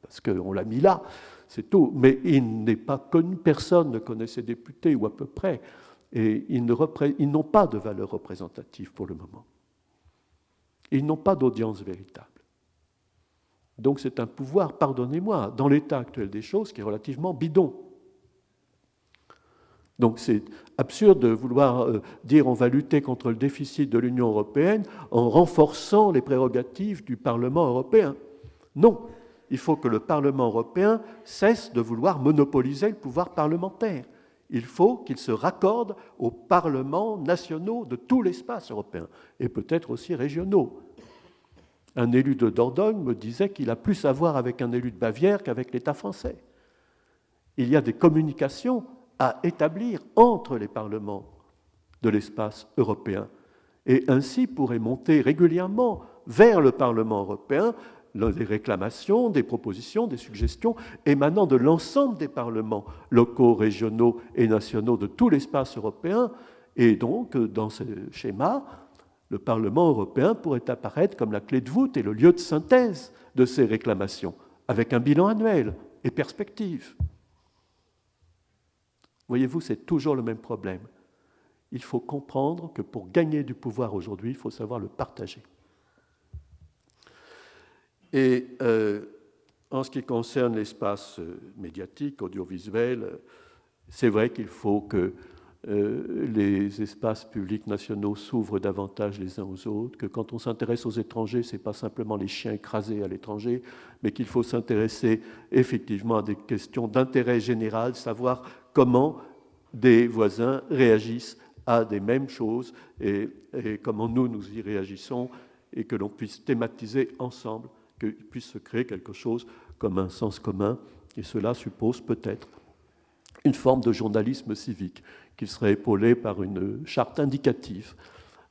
parce qu'on l'a mis là, c'est tout. Mais il n'est pas connu, personne ne connaît ces députés, ou à peu près, et ils n'ont pas de valeur représentative pour le moment. Ils n'ont pas d'audience véritable. Donc c'est un pouvoir, pardonnez-moi, dans l'état actuel des choses, qui est relativement bidon. Donc c'est absurde de vouloir dire on va lutter contre le déficit de l'Union européenne en renforçant les prérogatives du Parlement européen. Non, il faut que le Parlement européen cesse de vouloir monopoliser le pouvoir parlementaire. Il faut qu'il se raccorde aux parlements nationaux de tout l'espace européen, et peut-être aussi régionaux. Un élu de Dordogne me disait qu'il a plus à voir avec un élu de Bavière qu'avec l'État français. Il y a des communications à établir entre les parlements de l'espace européen. Et ainsi pourrait monter régulièrement vers le Parlement européen des réclamations, des propositions, des suggestions émanant de l'ensemble des parlements locaux, régionaux et nationaux de tout l'espace européen. Et donc, dans ce schéma, le Parlement européen pourrait apparaître comme la clé de voûte et le lieu de synthèse de ces réclamations, avec un bilan annuel et perspective. Voyez-vous, c'est toujours le même problème. Il faut comprendre que pour gagner du pouvoir aujourd'hui, il faut savoir le partager. Et en ce qui concerne l'espace médiatique, audiovisuel, c'est vrai qu'il faut que les espaces publics nationaux s'ouvrent davantage les uns aux autres, que quand on s'intéresse aux étrangers, ce n'est pas simplement les chiens écrasés à l'étranger, mais qu'il faut s'intéresser effectivement à des questions d'intérêt général, savoir comment des voisins réagissent à des mêmes choses et comment nous y réagissons, et que l'on puisse thématiser ensemble, qu'il puisse se créer quelque chose comme un sens commun. Et cela suppose peut-être une forme de journalisme civique qui serait épaulé par une charte indicative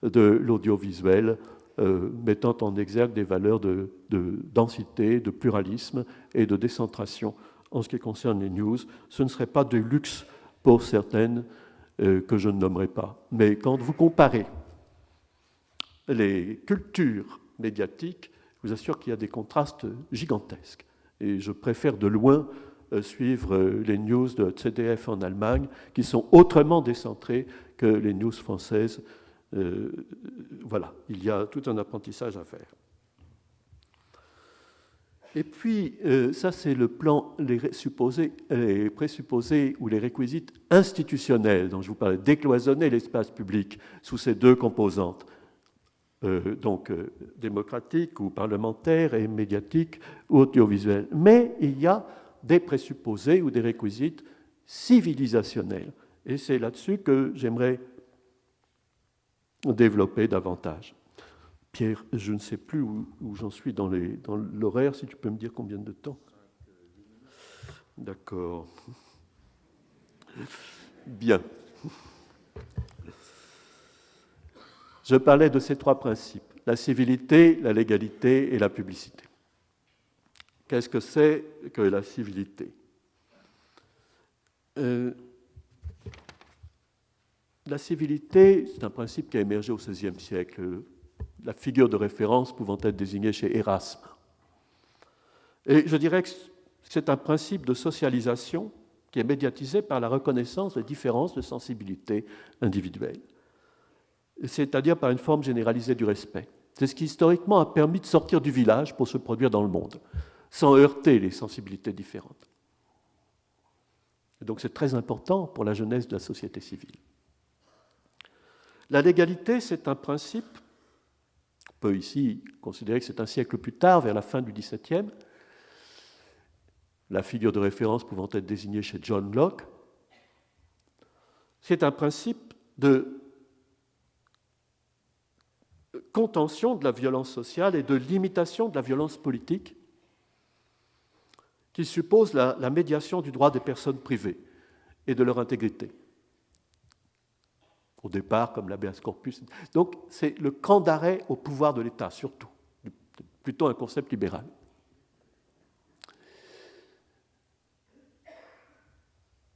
de l'audiovisuel, mettant en exergue des valeurs de densité, de pluralisme et de décentration. En ce qui concerne les news, ce ne serait pas de luxe pour certaines que je ne nommerai pas. Mais quand vous comparez les cultures médiatiques, je vous assure qu'il y a des contrastes gigantesques. Et je préfère de loin suivre les news de ZDF en Allemagne, qui sont autrement décentrées que les news françaises. Voilà, il y a tout un apprentissage à faire. Et puis, ça c'est le plan, les présupposés ou les réquisites institutionnels dont je vous parlais, décloisonner l'espace public sous ces deux composantes, donc démocratique ou parlementaire et médiatique ou audiovisuel. Mais il y a des présupposés ou des réquisites civilisationnels. Et c'est là-dessus que j'aimerais développer davantage. Pierre, je ne sais plus où j'en suis dans l'horaire, si tu peux me dire combien de temps. D'accord. Bien. Je parlais de ces trois principes, la civilité, la légalité et la publicité. Qu'est-ce que c'est que la civilité ? La civilité, c'est un principe qui a émergé au XVIe siècle, la figure de référence pouvant être désignée chez Erasme. Et je dirais que c'est un principe de socialisation qui est médiatisé par la reconnaissance des différences de sensibilité individuelle, c'est-à-dire par une forme généralisée du respect. C'est ce qui historiquement a permis de sortir du village pour se produire dans le monde, sans heurter les sensibilités différentes. Et donc c'est très important pour la jeunesse de la société civile. La légalité, c'est un principe, on peut ici considérer que c'est un siècle plus tard, vers la fin du XVIIe, la figure de référence pouvant être désignée chez John Locke. C'est un principe de contention de la violence sociale et de limitation de la violence politique qui suppose la médiation du droit des personnes privées et de leur intégrité. Au départ, comme l'habeas corpus. Donc, c'est le camp d'arrêt au pouvoir de l'État, surtout. Plutôt un concept libéral.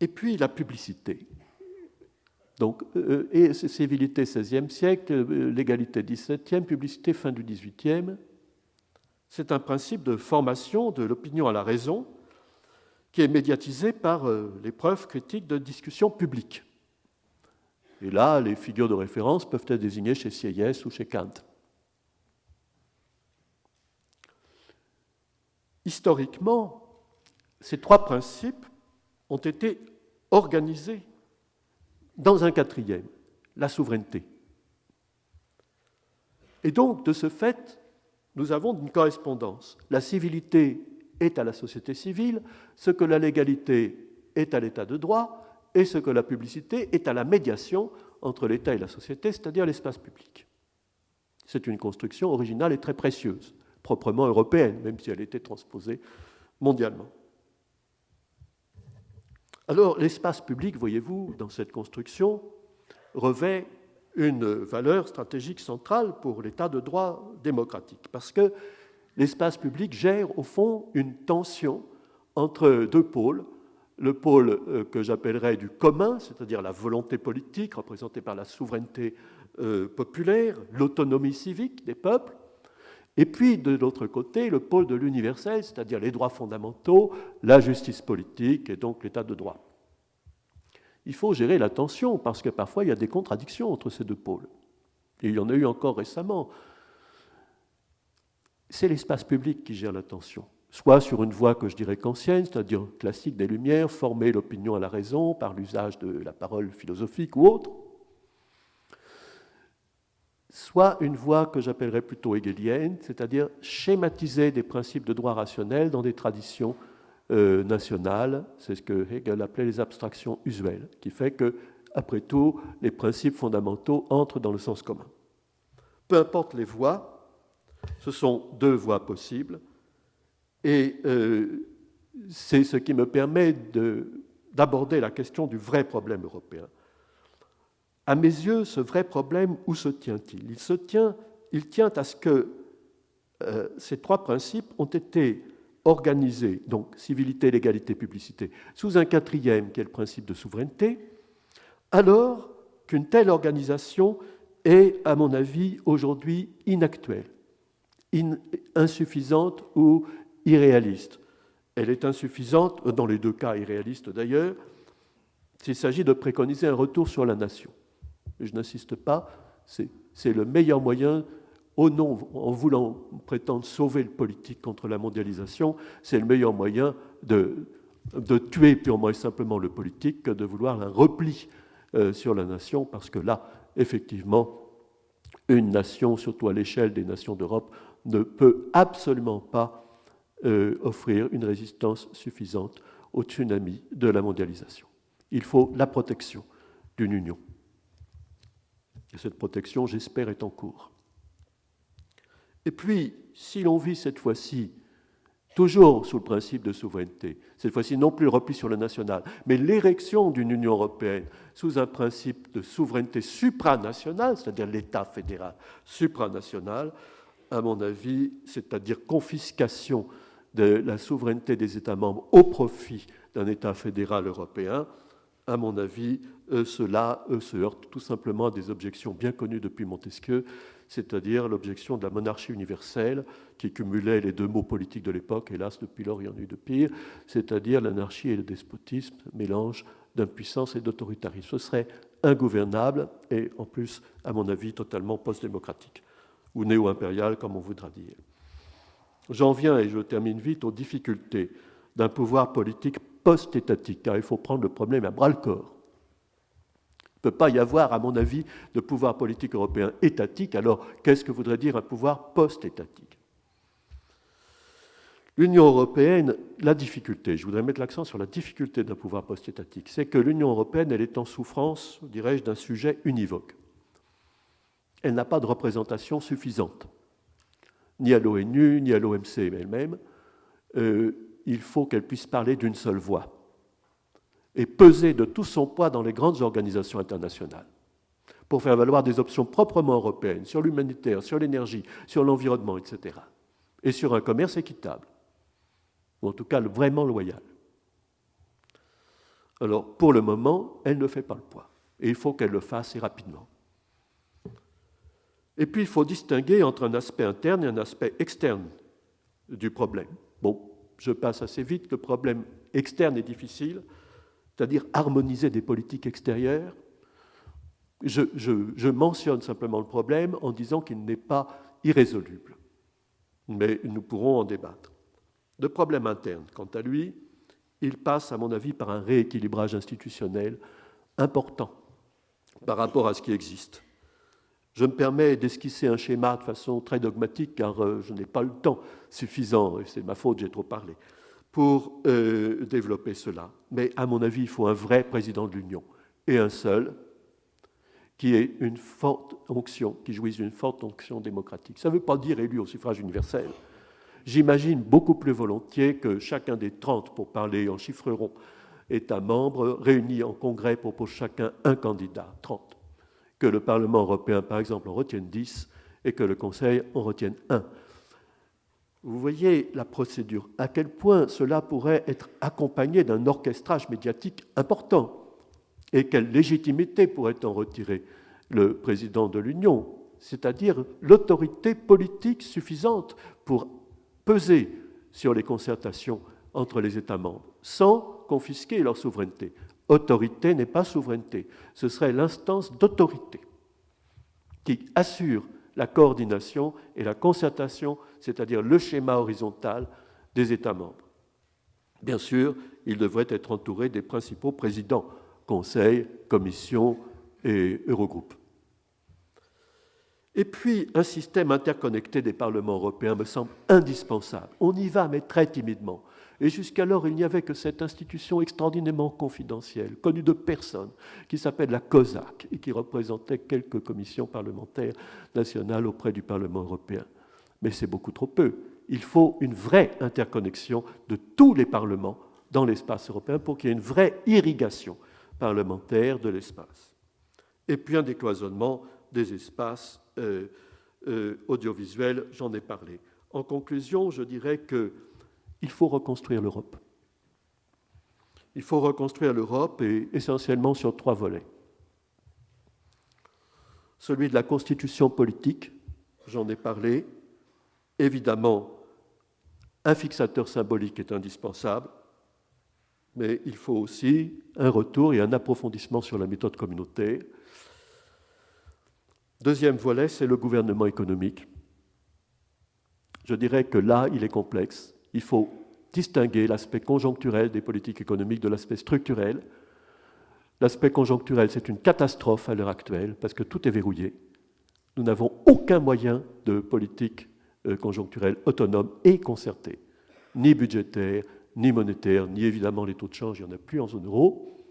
Et puis, la publicité. Donc, et civilité 16e siècle, légalité 17e, publicité fin du 18e. C'est un principe de formation de l'opinion à la raison qui est médiatisé par l'épreuve critique de discussion publique. Et là, les figures de référence peuvent être désignées chez Sieyès ou chez Kant. Historiquement, ces trois principes ont été organisés dans un quatrième, la souveraineté. Et donc, de ce fait, nous avons une correspondance. La civilité est à la société civile, ce que la légalité est à l'état de droit, et ce que la publicité est à la médiation entre l'État et la société, c'est-à-dire l'espace public. C'est une construction originale et très précieuse, proprement européenne, même si elle était transposée mondialement. Alors, l'espace public, voyez-vous, dans cette construction, revêt une valeur stratégique centrale pour l'État de droit démocratique, parce que l'espace public gère, au fond, une tension entre deux pôles, le pôle que j'appellerais du commun, c'est-à-dire la volonté politique représentée par la souveraineté populaire, l'autonomie civique des peuples, et puis de l'autre côté, le pôle de l'universel, c'est-à-dire les droits fondamentaux, la justice politique et donc l'état de droit. Il faut gérer la tension parce que parfois il y a des contradictions entre ces deux pôles. Et il y en a eu encore récemment. C'est l'espace public qui gère la tension. Soit sur une voie que je dirais kantienne, c'est-à-dire classique des Lumières, former l'opinion à la raison par l'usage de la parole philosophique ou autre, soit une voie que j'appellerais plutôt hegelienne, c'est-à-dire schématiser des principes de droit rationnel dans des traditions nationales, c'est ce que Hegel appelait les abstractions usuelles, qui fait que, après tout, les principes fondamentaux entrent dans le sens commun. Peu importe les voies, ce sont deux voies possibles, et c'est ce qui me permet d'aborder la question du vrai problème européen. À mes yeux, ce vrai problème, où se tient-il ? Il tient à ce que ces trois principes ont été organisés, donc civilité, légalité, publicité, sous un quatrième qui est le principe de souveraineté, alors qu'une telle organisation est, à mon avis, aujourd'hui inactuelle, insuffisante ou irréaliste. Elle est insuffisante, dans les deux cas irréaliste d'ailleurs, s'il s'agit de préconiser un retour sur la nation. Je n'insiste pas, c'est le meilleur moyen, en voulant prétendre sauver le politique contre la mondialisation, c'est le meilleur moyen de tuer purement et simplement le politique que de vouloir un repli sur la nation, parce que là, effectivement, une nation, surtout à l'échelle des nations d'Europe, ne peut absolument pas offrir une résistance suffisante au tsunami de la mondialisation. Il faut la protection d'une union. Et cette protection, j'espère, est en cours. Et puis, si l'on vit cette fois-ci toujours sous le principe de souveraineté, cette fois-ci non plus le repli sur le national, mais l'érection d'une Union européenne sous un principe de souveraineté supranationale, c'est-à-dire l'État fédéral supranational, à mon avis, c'est-à-dire confiscation de la souveraineté des États membres au profit d'un État fédéral européen, à mon avis, cela se heurte tout simplement à des objections bien connues depuis Montesquieu, c'est-à-dire l'objection de la monarchie universelle, qui cumulait les deux mots politiques de l'époque, hélas, depuis lors, il y en a eu de pire, c'est-à-dire l'anarchie et le despotisme, mélange d'impuissance et d'autoritarisme. Ce serait ingouvernable et, en plus, à mon avis, totalement post-démocratique, ou néo-impérial, comme on voudra dire. J'en viens, et je termine vite, aux difficultés d'un pouvoir politique post-étatique, car il faut prendre le problème à bras-le-corps. Il ne peut pas y avoir, à mon avis, de pouvoir politique européen étatique. Alors, qu'est-ce que voudrait dire un pouvoir post-étatique? L'Union européenne, la difficulté, je voudrais mettre l'accent sur la difficulté d'un pouvoir post-étatique, c'est que l'Union européenne, elle est en souffrance, dirais-je, d'un sujet univoque. Elle n'a pas de représentation suffisante, ni à l'ONU, ni à l'OMC elle-même. Il faut qu'elle puisse parler d'une seule voix et peser de tout son poids dans les grandes organisations internationales pour faire valoir des options proprement européennes sur l'humanitaire, sur l'énergie, sur l'environnement, etc. Et sur un commerce équitable, ou en tout cas vraiment loyal. Alors, pour le moment, elle ne fait pas le poids, et il faut qu'elle le fasse et rapidement. Et puis, il faut distinguer entre un aspect interne et un aspect externe du problème. Bon, je passe assez vite, le problème externe est difficile, c'est-à-dire harmoniser des politiques extérieures. Je mentionne simplement le problème en disant qu'il n'est pas irrésoluble, mais nous pourrons en débattre. Le problème interne, quant à lui, il passe, à mon avis, par un rééquilibrage institutionnel important par rapport à ce qui existe. Je me permets d'esquisser un schéma de façon très dogmatique, car je n'ai pas le temps suffisant, et c'est de ma faute, j'ai trop parlé, pour développer cela. Mais à mon avis, il faut un vrai président de l'Union, et un seul, qui ait une forte onction, qui jouisse d'une forte onction démocratique. Ça ne veut pas dire élu au suffrage universel. J'imagine beaucoup plus volontiers que chacun des 30, pour parler en chiffres ronds, États membres réunis en congrès proposent chacun un candidat, 30. Que le Parlement européen, par exemple, en retienne 10 et que le Conseil en retienne 1. Vous voyez la procédure, à quel point cela pourrait être accompagné d'un orchestrage médiatique important et quelle légitimité pourrait en retirer le président de l'Union, c'est-à-dire l'autorité politique suffisante pour peser sur les concertations entre les États membres, sans confisquer leur souveraineté. Autorité n'est pas souveraineté, ce serait l'instance d'autorité qui assure la coordination et la concertation, c'est-à-dire le schéma horizontal des États membres. Bien sûr, il devrait être entouré des principaux présidents, Conseil, Commission et Eurogroupe. Et puis, un système interconnecté des parlements européens me semble indispensable. On y va, mais très timidement. Et jusqu'alors, il n'y avait que cette institution extraordinairement confidentielle, connue de personne, qui s'appelle la COSAC et qui représentait quelques commissions parlementaires nationales auprès du Parlement européen. Mais c'est beaucoup trop peu. Il faut une vraie interconnexion de tous les parlements dans l'espace européen pour qu'il y ait une vraie irrigation parlementaire de l'espace. Et puis un décloisonnement des espaces audiovisuels, j'en ai parlé. En conclusion, je dirais qu'il faut reconstruire l'Europe. Il faut reconstruire l'Europe et essentiellement sur 3 volets. Celui de la constitution politique, j'en ai parlé. Évidemment, un fixateur symbolique est indispensable, mais il faut aussi un retour et un approfondissement sur la méthode communautaire. Deuxième volet, c'est le gouvernement économique. Je dirais que là, il est complexe. Il faut distinguer l'aspect conjoncturel des politiques économiques de l'aspect structurel. L'aspect conjoncturel, c'est une catastrophe à l'heure actuelle parce que tout est verrouillé. Nous n'avons aucun moyen de politique conjoncturelle autonome et concertée, ni budgétaire, ni monétaire, ni évidemment les taux de change, il n'y en a plus en zone euro.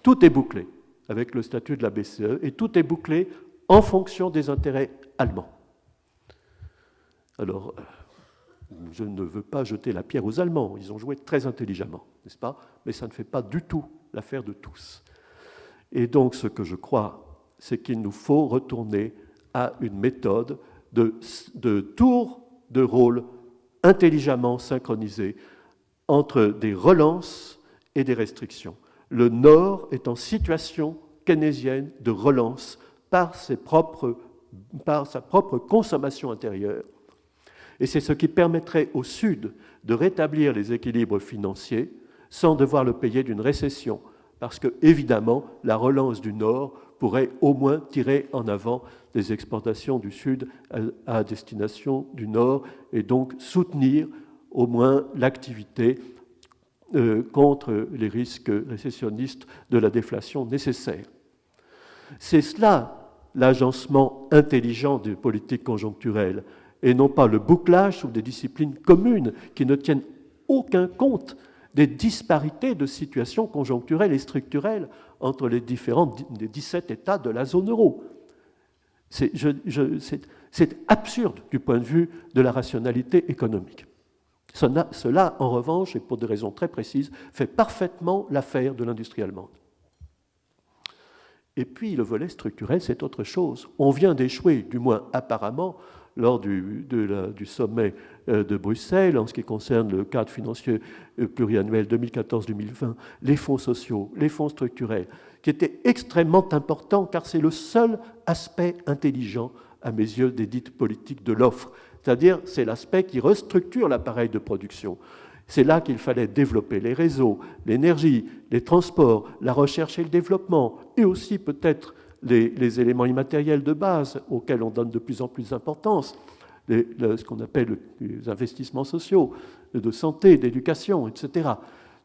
Tout est bouclé avec le statut de la BCE et tout est bouclé en fonction des intérêts allemands. Alors, Je ne veux pas jeter la pierre aux Allemands, ils ont joué très intelligemment, n'est-ce pas? Mais ça ne fait pas du tout l'affaire de tous. Et donc, ce que je crois, c'est qu'il nous faut retourner à une méthode de tour de rôle intelligemment synchronisée entre des relances et des restrictions. Le Nord est en situation keynésienne de relance par sa propre consommation intérieure. Et c'est ce qui permettrait au Sud de rétablir les équilibres financiers sans devoir le payer d'une récession. Parce que, évidemment, la relance du Nord pourrait au moins tirer en avant les exportations du Sud à destination du Nord et donc soutenir au moins l'activité contre les risques récessionnistes de la déflation nécessaire. C'est cela l'agencement intelligent des politiques conjoncturelles et non pas le bouclage sous des disciplines communes qui ne tiennent aucun compte des disparités de situations conjoncturelles et structurelles entre les 17 États de la zone euro. C'est absurde du point de vue de la rationalité économique. Cela, en revanche, et pour des raisons très précises, fait parfaitement l'affaire de l'industrie allemande. Et puis, le volet structurel, c'est autre chose. On vient d'échouer, du moins apparemment, lors du sommet de Bruxelles, en ce qui concerne le cadre financier pluriannuel 2014-2020, les fonds sociaux, les fonds structurels, qui étaient extrêmement importants, car c'est le seul aspect intelligent, à mes yeux, des dites politiques de l'offre. C'est-à-dire, c'est l'aspect qui restructure l'appareil de production. C'est là qu'il fallait développer les réseaux, l'énergie, les transports, la recherche et le développement, et aussi peut-être les éléments immatériels de base auxquels on donne de plus en plus d'importance, ce qu'on appelle les investissements sociaux, de santé, d'éducation, etc.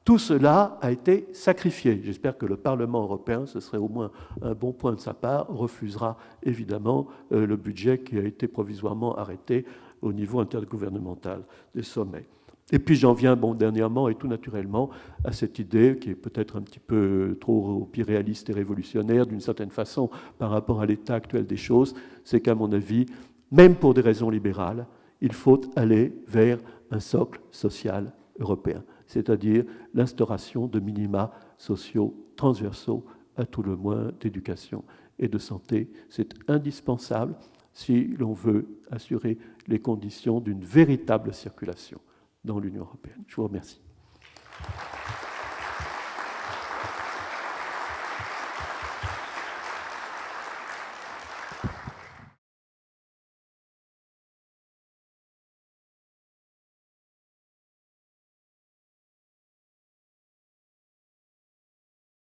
Tout cela a été sacrifié. J'espère que le Parlement européen, ce serait au moins un bon point de sa part, refusera évidemment le budget qui a été provisoirement arrêté au niveau intergouvernemental des sommets. Et puis j'en viens, dernièrement et tout naturellement, à cette idée qui est peut-être un petit peu trop réaliste et révolutionnaire d'une certaine façon par rapport à l'état actuel des choses, c'est qu'à mon avis, même pour des raisons libérales, il faut aller vers un socle social européen, c'est-à-dire l'instauration de minima sociaux transversaux, à tout le moins d'éducation et de santé. C'est indispensable si l'on veut assurer les conditions d'une véritable circulation dans l'Union européenne. Je vous remercie.